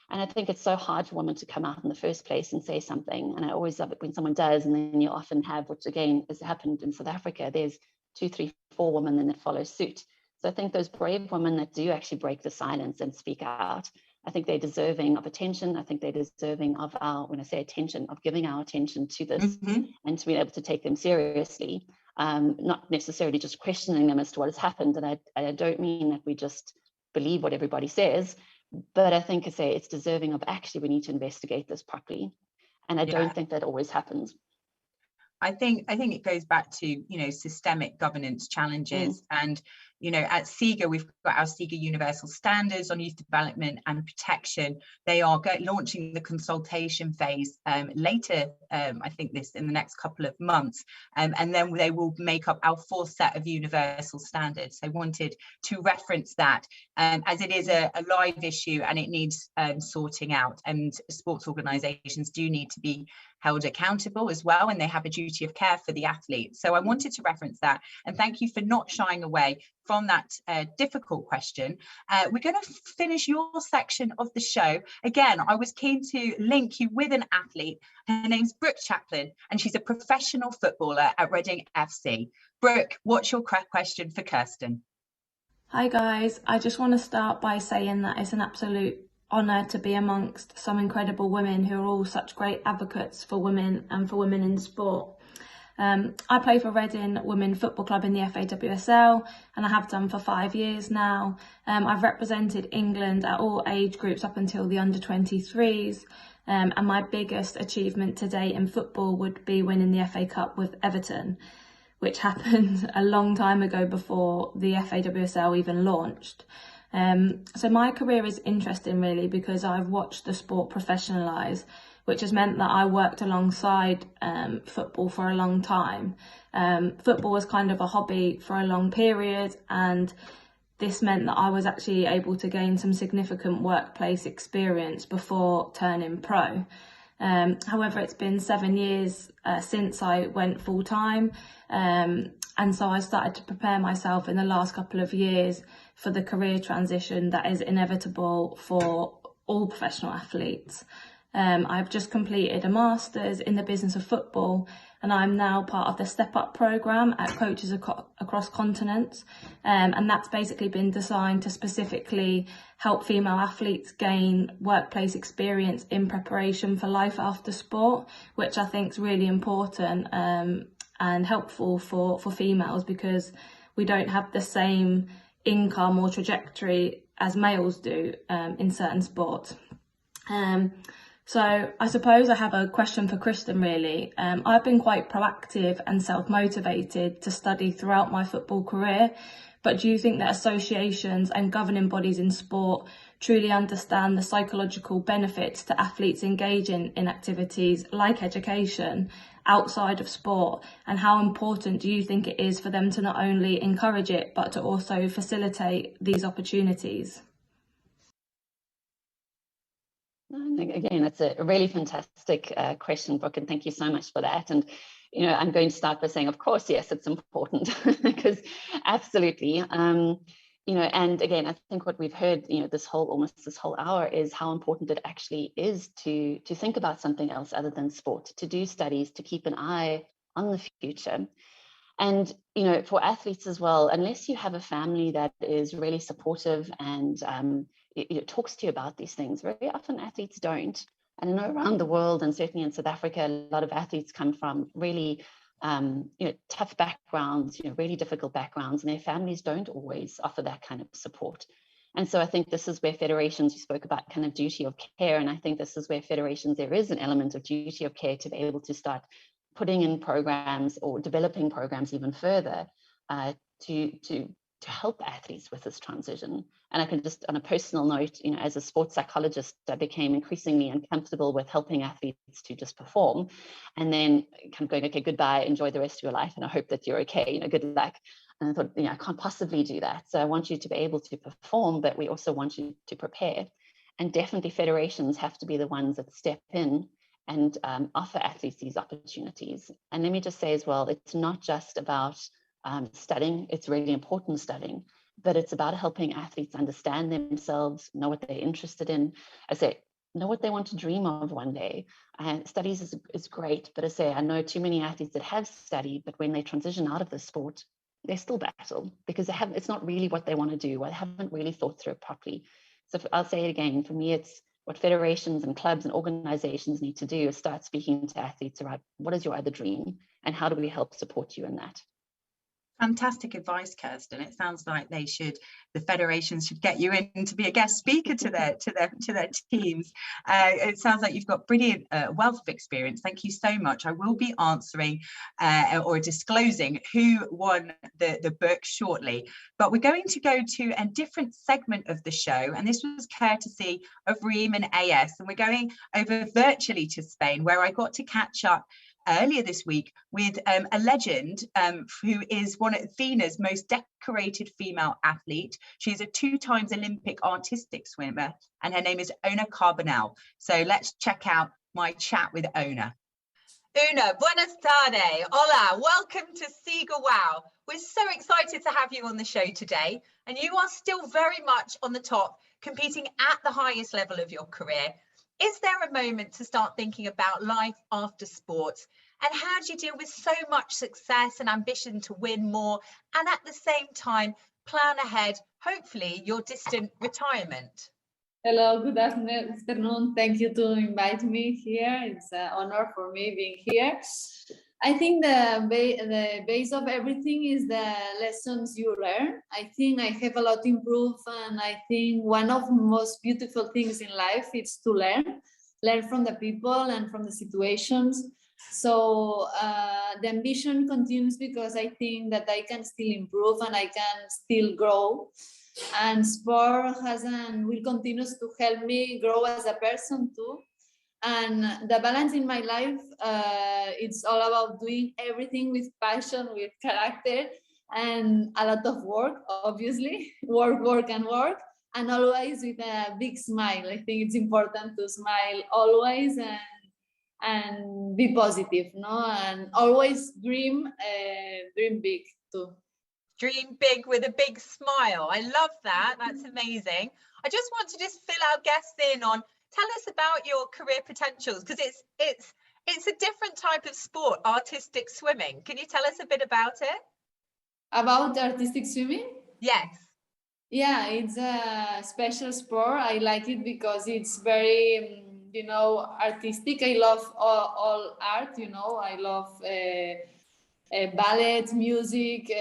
And I think it's so hard for women to come out in the first place and say something. And I always love it when someone does, and then you often have, which again has happened in South Africa, there's 2, 3, 4 women then that follow suit. So I think those brave women that do actually break the silence and speak out, I think they're deserving of attention. I think they're deserving of when I say attention, of giving our attention to this and to be able to take them seriously. not necessarily just questioning them as to what has happened. And I don't mean that we just believe what everybody says, but I think it's deserving of actually we need to investigate this properly. And I don't think that always happens. I think it goes back to, systemic governance challenges. And, at SIGA, we've got our SIGA Universal Standards on Youth Development and Protection. They are launching the consultation phase later, I think in the next couple of months. And then they will make up our 4th set of universal standards. I wanted to reference that as it is a live issue and it needs sorting out. And sports organisations do need to be held accountable as well, and they have a duty of care for the athletes. So I wanted to reference that, and thank you for not shying away from that difficult question. We're going to finish your section of the show. Again, I was keen to link you with an athlete. Her name's Brooke Chaplin, and she's a professional footballer at Reading FC. Brooke, what's your question for Kirsten? Hi guys, I just want to start by saying that it's an absolute honour to be amongst some incredible women who are all such great advocates for women and for women in sport. I play for Reading Women Football Club in the FAWSL, and I have done for 5 years now. I've represented England at all age groups up until the under-23s, and my biggest achievement to date in football would be winning the FA Cup with Everton, which happened a long time ago before the FAWSL even launched. So my career is interesting really because I've watched the sport professionalise, which has meant that I worked alongside football for a long time. Football was kind of a hobby for a long period, and this meant that I was actually able to gain some significant workplace experience before turning pro. However, it's been 7 years since I went full time, and so I started to prepare myself in the last couple of years for the career transition that is inevitable for all professional athletes. I've just completed a master's in the business of football, and I'm now part of the Step Up programme at Coaches Across Continents, and that's basically been designed to specifically help female athletes gain workplace experience in preparation for life after sport, which I think is really important and helpful for females because we don't have the same income or trajectory as males do in certain sports. So I suppose I have a question for Kristen really. I've been quite proactive and self-motivated to study throughout my football career, but do you think that associations and governing bodies in sport truly understand the psychological benefits to athletes engaging in activities like education outside of sport, and how important do you think it is for them to not only encourage it but to also facilitate these opportunities? Again, that's a really fantastic question, Brooke, and thank you so much for that. And I'm going to start by saying, of course, yes, it's important because absolutely. And again, I think what we've heard, this whole hour is how important it actually is to think about something else other than sport, to do studies, to keep an eye on the future. And, for athletes as well, unless you have a family that is really supportive and talks to you about these things, very often athletes don't. And I know around the world, and certainly in South Africa, a lot of athletes come from really tough backgrounds, really difficult backgrounds, and their families don't always offer that kind of support. And so I think this is where federations, you spoke about kind of duty of care, and I think this is where federations, there is an element of duty of care to be able to start putting in programs or developing programs even further to help athletes with this transition. And I can just, on a personal note, as a sports psychologist, I became increasingly uncomfortable with helping athletes to just perform and then kind of going, okay, goodbye, enjoy the rest of your life, and I hope that you're okay, good luck. And I thought, I can't possibly do that. So I want you to be able to perform, but we also want you to prepare. And definitely federations have to be the ones that step in and offer athletes these opportunities. And let me just say as well, it's not just about studying, it's really important studying, but it's about helping athletes understand themselves, know what they're interested in. I say, know what they want to dream of one day. And studies is great, but I know too many athletes that have studied, but when they transition out of the sport, they still battle because it's not really what they want to do. Or they haven't really thought through it properly. So I'll say it again, for me, it's what federations and clubs and organizations need to do is start speaking to athletes about what is your other dream and how do we help support you in that? Fantastic advice, Kirsten. It sounds like the federations should get you in to be a guest speaker to their teams. It sounds like you've got brilliant wealth of experience. Thank you so much. I will be answering or disclosing who won the book shortly, but we're going to go to a different segment of the show, and this was courtesy of Reem and AS, and we're going over virtually to Spain, where I got to catch up earlier this week with a legend who is one of Athena's most decorated female athlete. She's a 2-time Olympic artistic swimmer, and her name is Ona Carbonell. So let's check out my chat with Ona. Una, buenas tardes. Hola, welcome to Siga Wow. We're so excited to have you on the show today, and you are still very much on the top, competing at the highest level of your career. Is there a moment to start thinking about life after sports? And how do you deal with so much success and ambition to win more, and at the same time plan ahead, hopefully, your distant retirement? Hello, good afternoon. Thank you to invite me here. It's an honor for me being here. I think the base of everything is the lessons you learn. I think I have a lot to improve, and I think one of the most beautiful things in life is to learn from the people and from the situations. So the ambition continues because I think that I can still improve and I can still grow. And sport will continue to help me grow as a person too. And the balance in my life, it's all about doing everything with passion, with character, and a lot of work, obviously, work, and always with a big smile. I think it's important to smile always and be positive, no? And always dream big too. Dream big with a big smile. I love that. That's amazing. I just want to fill our guests in on, tell us about your career potentials, because it's a different type of sport, artistic swimming. Can you tell us a bit about it? About artistic swimming? Yes. Yeah, it's a special sport. I like it because it's very, artistic. I love all art, I love ballet, music,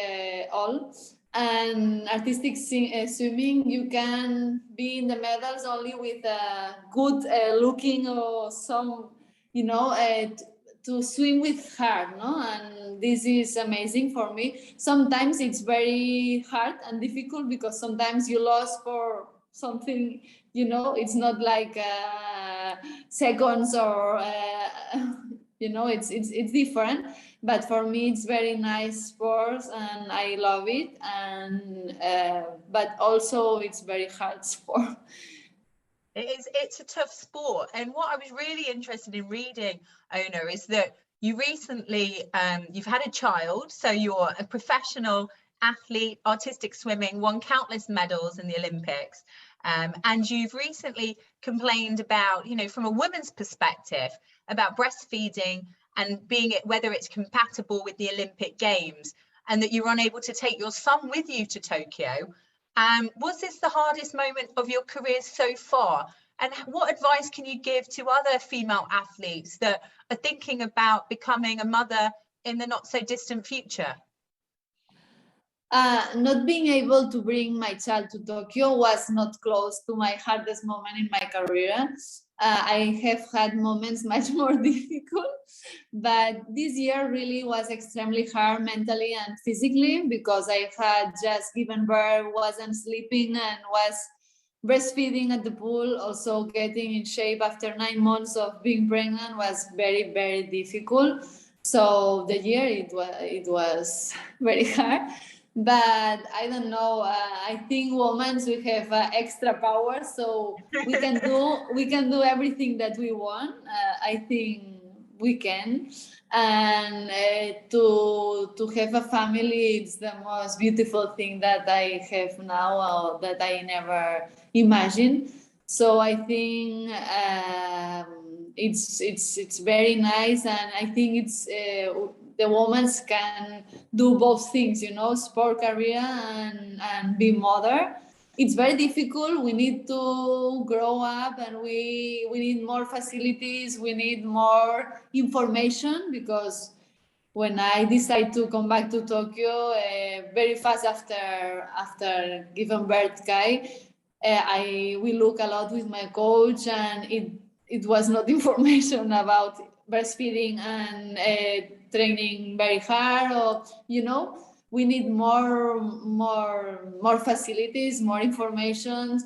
all. And artistic swimming, you can be in the medals only with a good looking or some, to swim with heart, no? And this is amazing for me. Sometimes it's very hard and difficult because sometimes you lost for something, it's not like seconds or, it's different. But for me, it's very nice sports and I love it. And but also it's very hard sport. It's a tough sport. And what I was really interested in reading, Ona, is that you recently, you've had a child, so you're a professional athlete, artistic swimming, won countless medals in the Olympics. And you've recently complained about, from a woman's perspective, about breastfeeding and whether it's compatible with the Olympic Games, and that you're unable to take your son with you to Tokyo. Was this the hardest moment of your career so far? And what advice can you give to other female athletes that are thinking about becoming a mother in the not so distant future? Not being able to bring my child to Tokyo was not close to my hardest moment in my career. I have had moments much more difficult, but this year really was extremely hard mentally and physically because I had just given birth, wasn't sleeping, and was breastfeeding at the pool. Also getting in shape after 9 months of being pregnant was very, very difficult. So the year it was very hard. But I don't know. I think women, we have extra power, so we can do everything that we want. I think we can, and to have a family, it's the most beautiful thing that I have now, that I never imagined. So I think it's very nice, and I think it's. The women can do both things, sport career and be mother. It's very difficult. We need to grow up and we need more facilities. We need more information because when I decided to come back to Tokyo, very fast after giving birth, Kai, we look a lot with my coach, and it was not information about breastfeeding and training very hard, or we need more facilities, more information,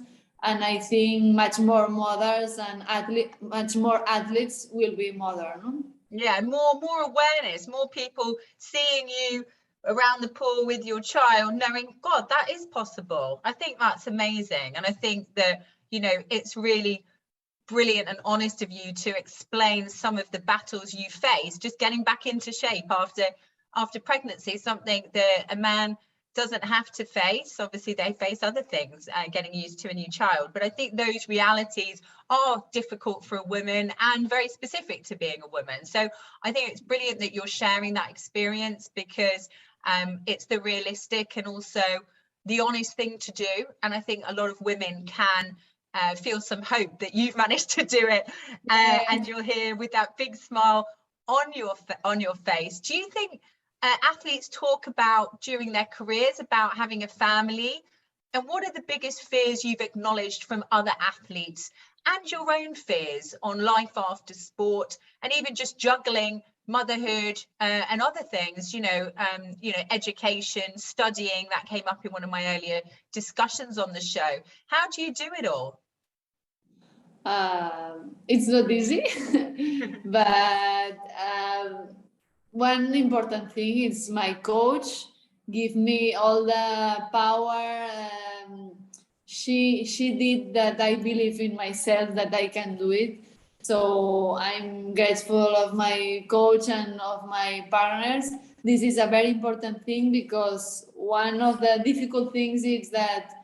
and I think much more mothers and much more athletes will be mother. No? Yeah, more awareness, more people seeing you around the pool with your child, knowing, God, that is possible. I think that's amazing. And I think that, it's really brilliant and honest of you to explain some of the battles you face, just getting back into shape after pregnancy, something that a man doesn't have to face. Obviously they face other things, getting used to a new child, but I think those realities are difficult for a woman and very specific to being a woman. So I think it's brilliant that you're sharing that experience, because it's the realistic and also the honest thing to do. And I think a lot of women can feel some hope that you've managed to do it, and you're here with that big smile on your face. Do you think athletes talk about during their careers about having a family, and what are the biggest fears you've acknowledged from other athletes, and your own fears on life after sport, and even just juggling motherhood and other things, education, studying? That came up in one of my earlier discussions on the show. How do you do it all? It's not easy, but one important thing is my coach give me all the power. She did that. I believe in myself that I can do it. So I'm grateful of my coach and of my partners. This is a very important thing, because one of the difficult things is that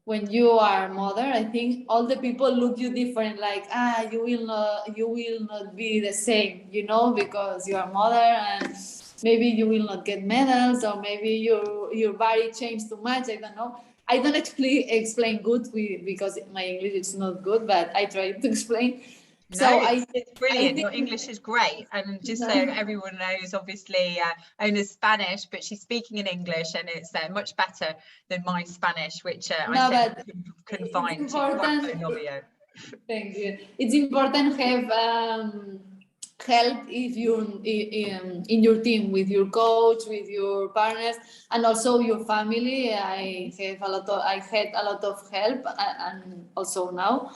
when you are a mother, I think all the people look you different, like, you will not be the same, because you are a mother, and maybe you will not get medals, or maybe your body changed too much. I don't know. I don't explain good because my English is not good, but I try to explain. No, it's brilliant. Your English is great. And just so everyone knows, obviously, Ona's Spanish, but she's speaking in English, and it's much better than my Spanish, which I couldn't find. Thank you. It's important to have help if you in your team, with your coach, with your partners, and also your family. I had a lot of help, and also now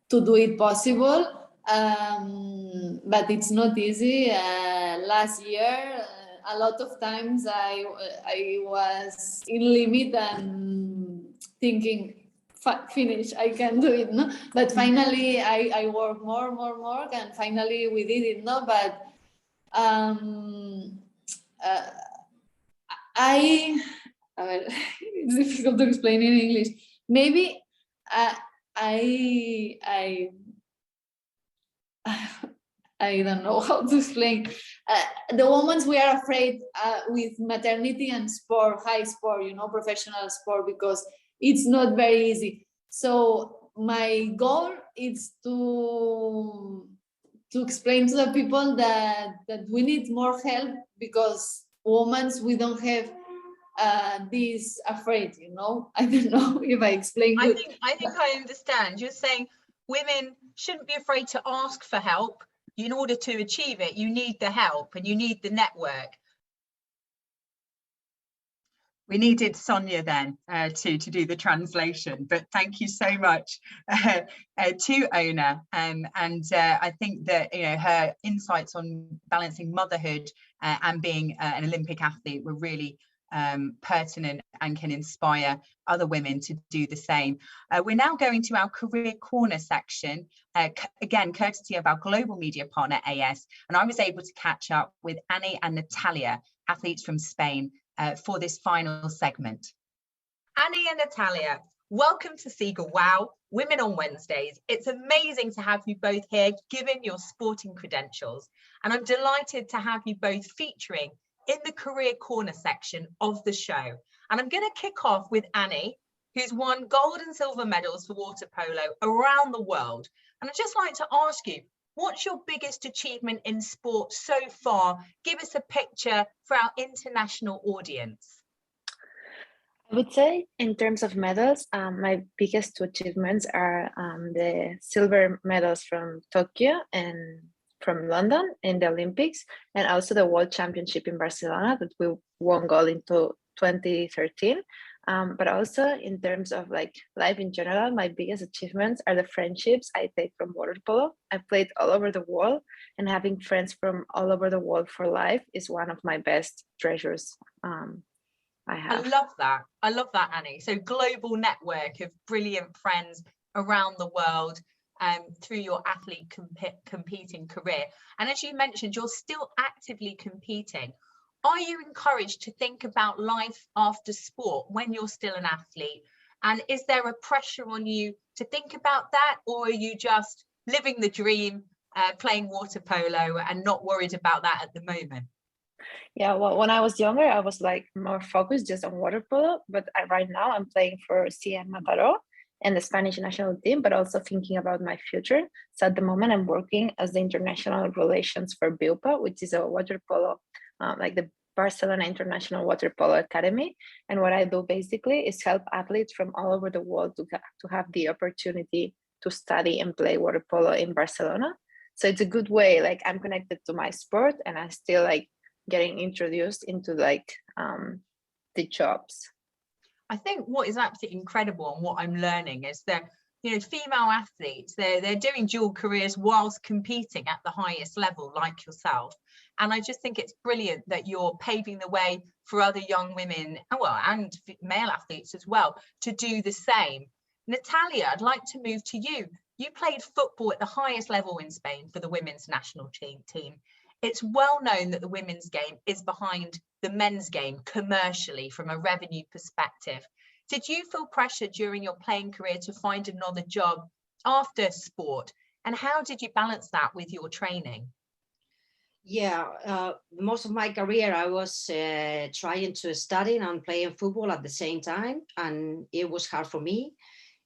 to do it possible. But it's not easy. Last year, a lot of times I was in limit and thinking, finish, I can do it, no? But finally I work more, and finally we did it, no? But it's difficult to explain in English. Maybe I don't know how to explain. The women, we are afraid with maternity and sport, high sport, professional sport, because it's not very easy. So my goal is to explain to the people that we need more help, because women, we don't have this afraid, I don't know if I explain good. I think I understand. You're saying women shouldn't be afraid to ask for help. In order to achieve it, you need the help and you need the network. We needed Sonia then to do the translation, but thank you so much to Ona. And I think that her insights on balancing motherhood and being an Olympic athlete were really pertinent and can inspire other women to do the same. We're now going to our Career Corner section, again courtesy of our global media partner AS, and I was able to catch up with Annie and Natalia, athletes from Spain, for this final segment. Annie and Natalia, welcome to SIGA WOW Women on Wednesdays. It's amazing to have you both here, given your sporting credentials, and I'm delighted to have you both featuring in the Career Corner section of the show. And I'm going to kick off with Annie, who's won gold and silver medals for water polo around the world. And I'd just like to ask you, what's your biggest achievement in sport so far? Give us a picture for our international audience. I would say in terms of medals, my biggest two achievements are the silver medals from Tokyo and from London in the Olympics, and also the World Championship in Barcelona that we won gold in 2013. But also in terms of like life in general, my biggest achievements are the friendships I take from water polo. I played all over the world, and having friends from all over the world for life is one of my best treasures. I love that. I love that, Annie. So global network of brilliant friends around the world through your athlete competing career. And as you mentioned, you're still actively competing. Are you encouraged to think about life after sport when you're still an athlete? And is there a pressure on you to think about that? Or are you just living the dream, playing water polo and not worried about that at the moment? Yeah, well, when I was younger, I was like more focused just on water polo, but right now I'm playing for CM Mataró and the Spanish national team, but also thinking about my future. So at the moment, I'm working as the international relations for BILPA, which is a water polo, like the Barcelona International Water Polo Academy. And what I do basically is help athletes from all over the world to have the opportunity to study and play water polo in Barcelona. So it's a good way, like I'm connected to my sport and I still like getting introduced into like the jobs. I think what is absolutely incredible and what I'm learning is that, you know, female athletes, they're doing dual careers whilst competing at the highest level like yourself. And I just think it's brilliant that you're paving the way for other young women, well, and male athletes as well, to do the same. Natalia, I'd like to move to you. You played football at the highest level in Spain for the women's national team. It's well known that the women's game is behind the men's game commercially from a revenue perspective. Did you feel pressure during your playing career to find another job after sport? And how did you balance that with your training? Yeah, most of my career I was trying to study and playing football at the same time, and it was hard for me.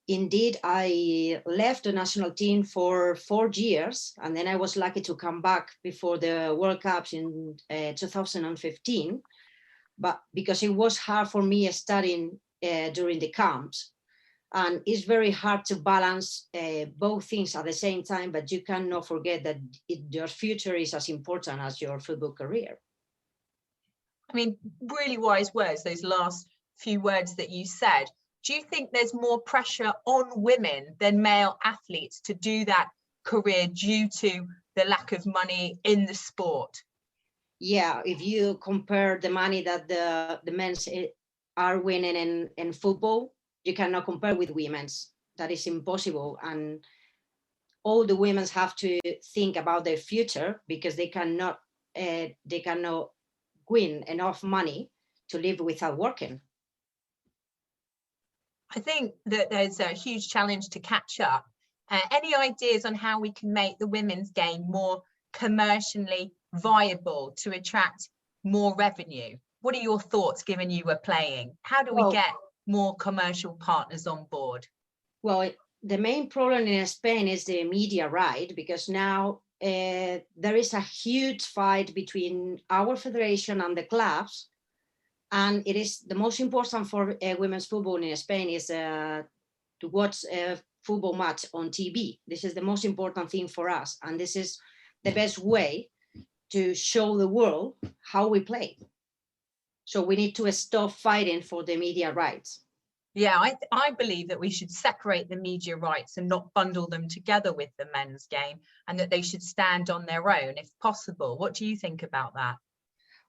Indeed, I left the national team for 4 years, and then I was lucky to come back before the World Cups in 2015. But because it was hard for me studying during the camps, and it's very hard to balance both things at the same time, but you cannot forget that your future is as important as your football career. I mean, really wise words, those last few words that you said. Do you think there's more pressure on women than male athletes to do that career due to the lack of money in the sport? Yeah, if you compare the money that the men are winning in football, you cannot compare with women's. That is impossible. And all the women have to think about their future because they cannot win enough money to live without working. I think that there's a huge challenge to catch up. Any ideas on how we can make the women's game more commercially viable to attract more revenue? What are your thoughts given you were playing? How do we get more commercial partners on board? Well, the main problem in Spain is the media right, because now there is a huge fight between our federation and the clubs. And it is the most important for women's football in Spain is to watch a football match on TV. This is the most important thing for us. And this is the best way to show the world how we play. So we need to stop fighting for the media rights. Yeah, I believe that we should separate the media rights and not bundle them together with the men's game, and that they should stand on their own if possible. What do you think about that?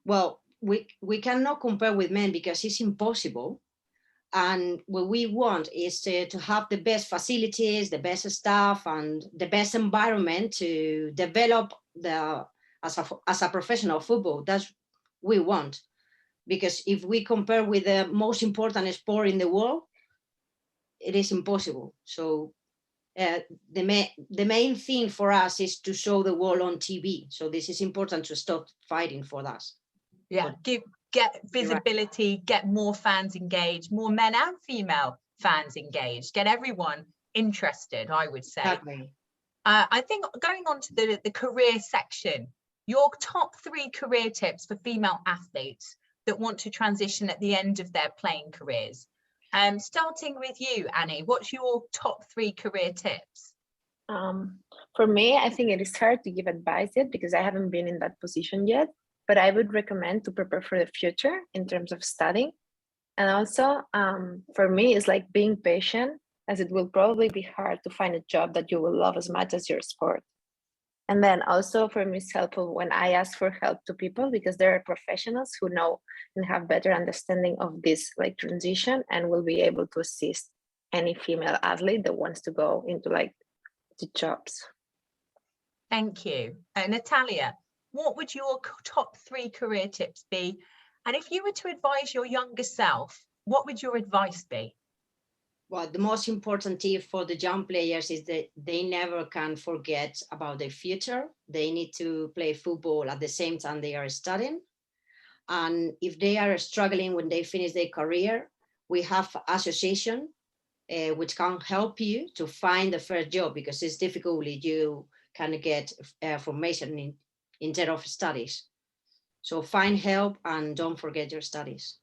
Well, we cannot compare with men because it's impossible. And what we want is to have the best facilities, the best staff, and the best environment to develop as a professional football. That's what we want. Because if we compare with the most important sport in the world, it is impossible. So the main thing for us is to show the world on TV. So this is important to stop fighting for that. Yeah, get visibility, get more fans engaged, more men and female fans engaged, get everyone interested, I would say. Exactly. I think going on to the career section, your top 3 career tips for female athletes that want to transition at the end of their playing careers. Starting with you, Annie, what's your top 3 career tips? For me, I think it is hard to give advice yet because I haven't been in that position yet, but I would recommend to prepare for the future in terms of studying. And also, for me, it's like being patient, as it will probably be hard to find a job that you will love as much as your sport. And then also for me, it's helpful when I ask for help to people because there are professionals who know and have better understanding of this like transition and will be able to assist any female athlete that wants to go into like the jobs. Thank you. Natalia, what would your top 3 career tips be? And if you were to advise your younger self, what would your advice be? Well, the most important tip for the young players is that they never can forget about their future. They need to play football at the same time they are studying. And if they are struggling when they finish their career, we have association which can help you to find the first job because it's difficult if you can get formation instead of studies. So find help and don't forget your studies.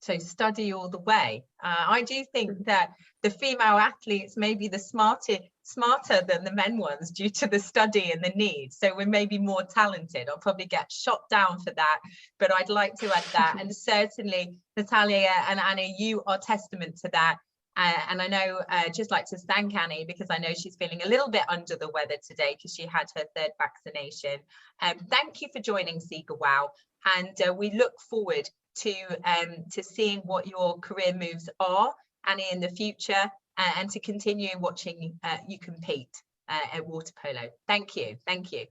So study all the way. I do think that the female athletes may be the smarter than the men ones due to the study and the need. So we're maybe more talented. I'll probably get shot down for that, but I'd like to add that. And certainly, Natalia and Annie, you are testament to that. And I know, just like to thank Annie because I know she's feeling a little bit under the weather today because she had her 3rd vaccination. Thank you for joining Siga Wow, and we look forward to seeing what your career moves are, Annie, in the future, and to continue watching you compete at water polo. Thank you. Thank you.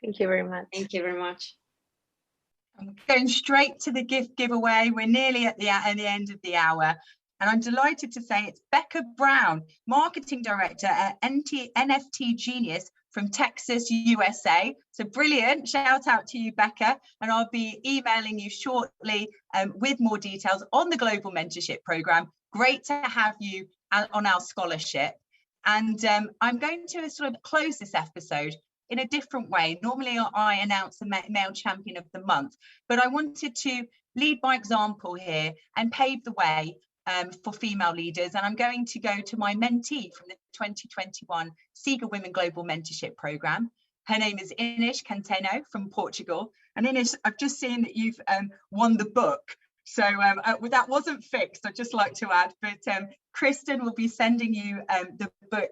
Thank you very much. Thank you very much. I'm going straight to the gift giveaway. We're nearly at the end of the hour. And I'm delighted to say it's Becca Brown, Marketing Director at NFT Genius from Texas, USA. So brilliant. Shout out to you, Becca. And I'll be emailing you shortly with more details on the Global Mentorship Programme. Great to have you on our scholarship. And I'm going to sort of close this episode in a different way. Normally I announce the Male Champion of the Month, but I wanted to lead by example here and pave the way for female leaders. And I'm going to go to my mentee from the 2021 SIGA Women Global Mentorship Programme. Her name is Inês Centeno from Portugal. And Inês, I've just seen that you've won the book. So that wasn't fixed, I'd just like to add, but Kristen will be sending you the book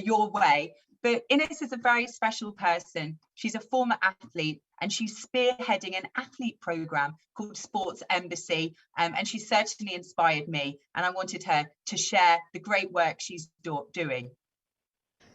your way. But Inês is a very special person. She's a former athlete and she's spearheading an athlete program called Sports Embassy. And she certainly inspired me. And I wanted her to share the great work she's doing.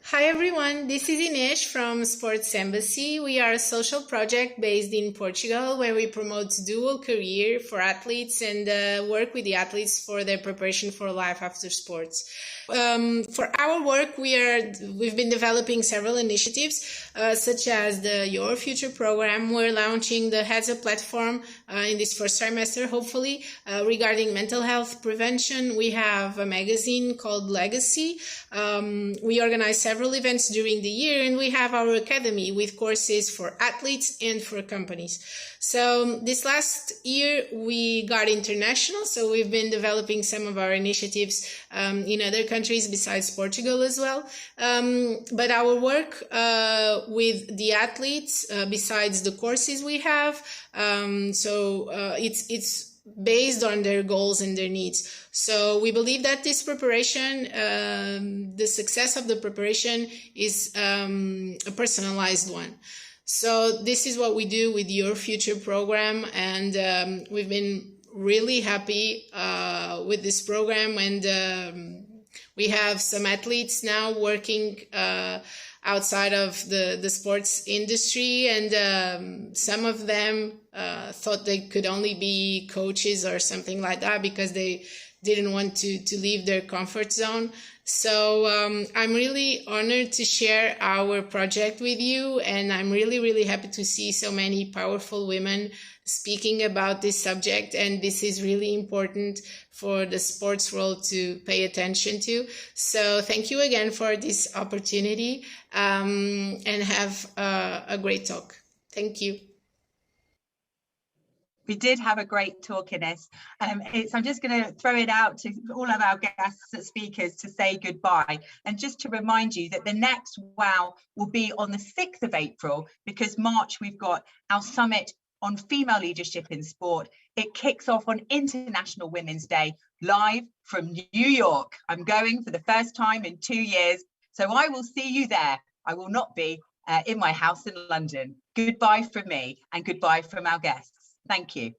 Hi everyone, this is Inês from Sports Embassy. We are a social project based in Portugal where we promote dual career for athletes and work with the athletes for their preparation for life after sports. For our work, we've been developing several initiatives such as the Your Future program. We're launching the Heads Up platform in this first trimester, hopefully, regarding mental health prevention. We have a magazine called Legacy. We organize several events during the year, and we have our academy with courses for athletes and for companies. So this last year we got international, so we've been developing some of our initiatives in other countries besides Portugal as well. But our work with the athletes, besides the courses we have, it's based on their goals and their needs. So we believe that this preparation, the success of the preparation is a personalized one. So this is what we do with Your Future program, and we've been really happy with this program, and we have some athletes now working outside of the sports industry, and some of them thought they could only be coaches or something like that because they didn't want to leave their comfort zone. So I'm really honored to share our project with you, and I'm really, really happy to see so many powerful women speaking about this subject, and this is really important for the sports world to pay attention to. So thank you again for this opportunity, and have a great talk. Thank you. We did have a great talk, Ines. I'm just going to throw it out to all of our guests and speakers to say goodbye. And just to remind you that the next WOW will be on the 6th of April, because March we've got our summit on female leadership in sport. It kicks off on International Women's Day, live from New York. I'm going for the first time in 2 years, so I will see you there. I will not be in my house in London. Goodbye from me, and goodbye from our guests. Thank you.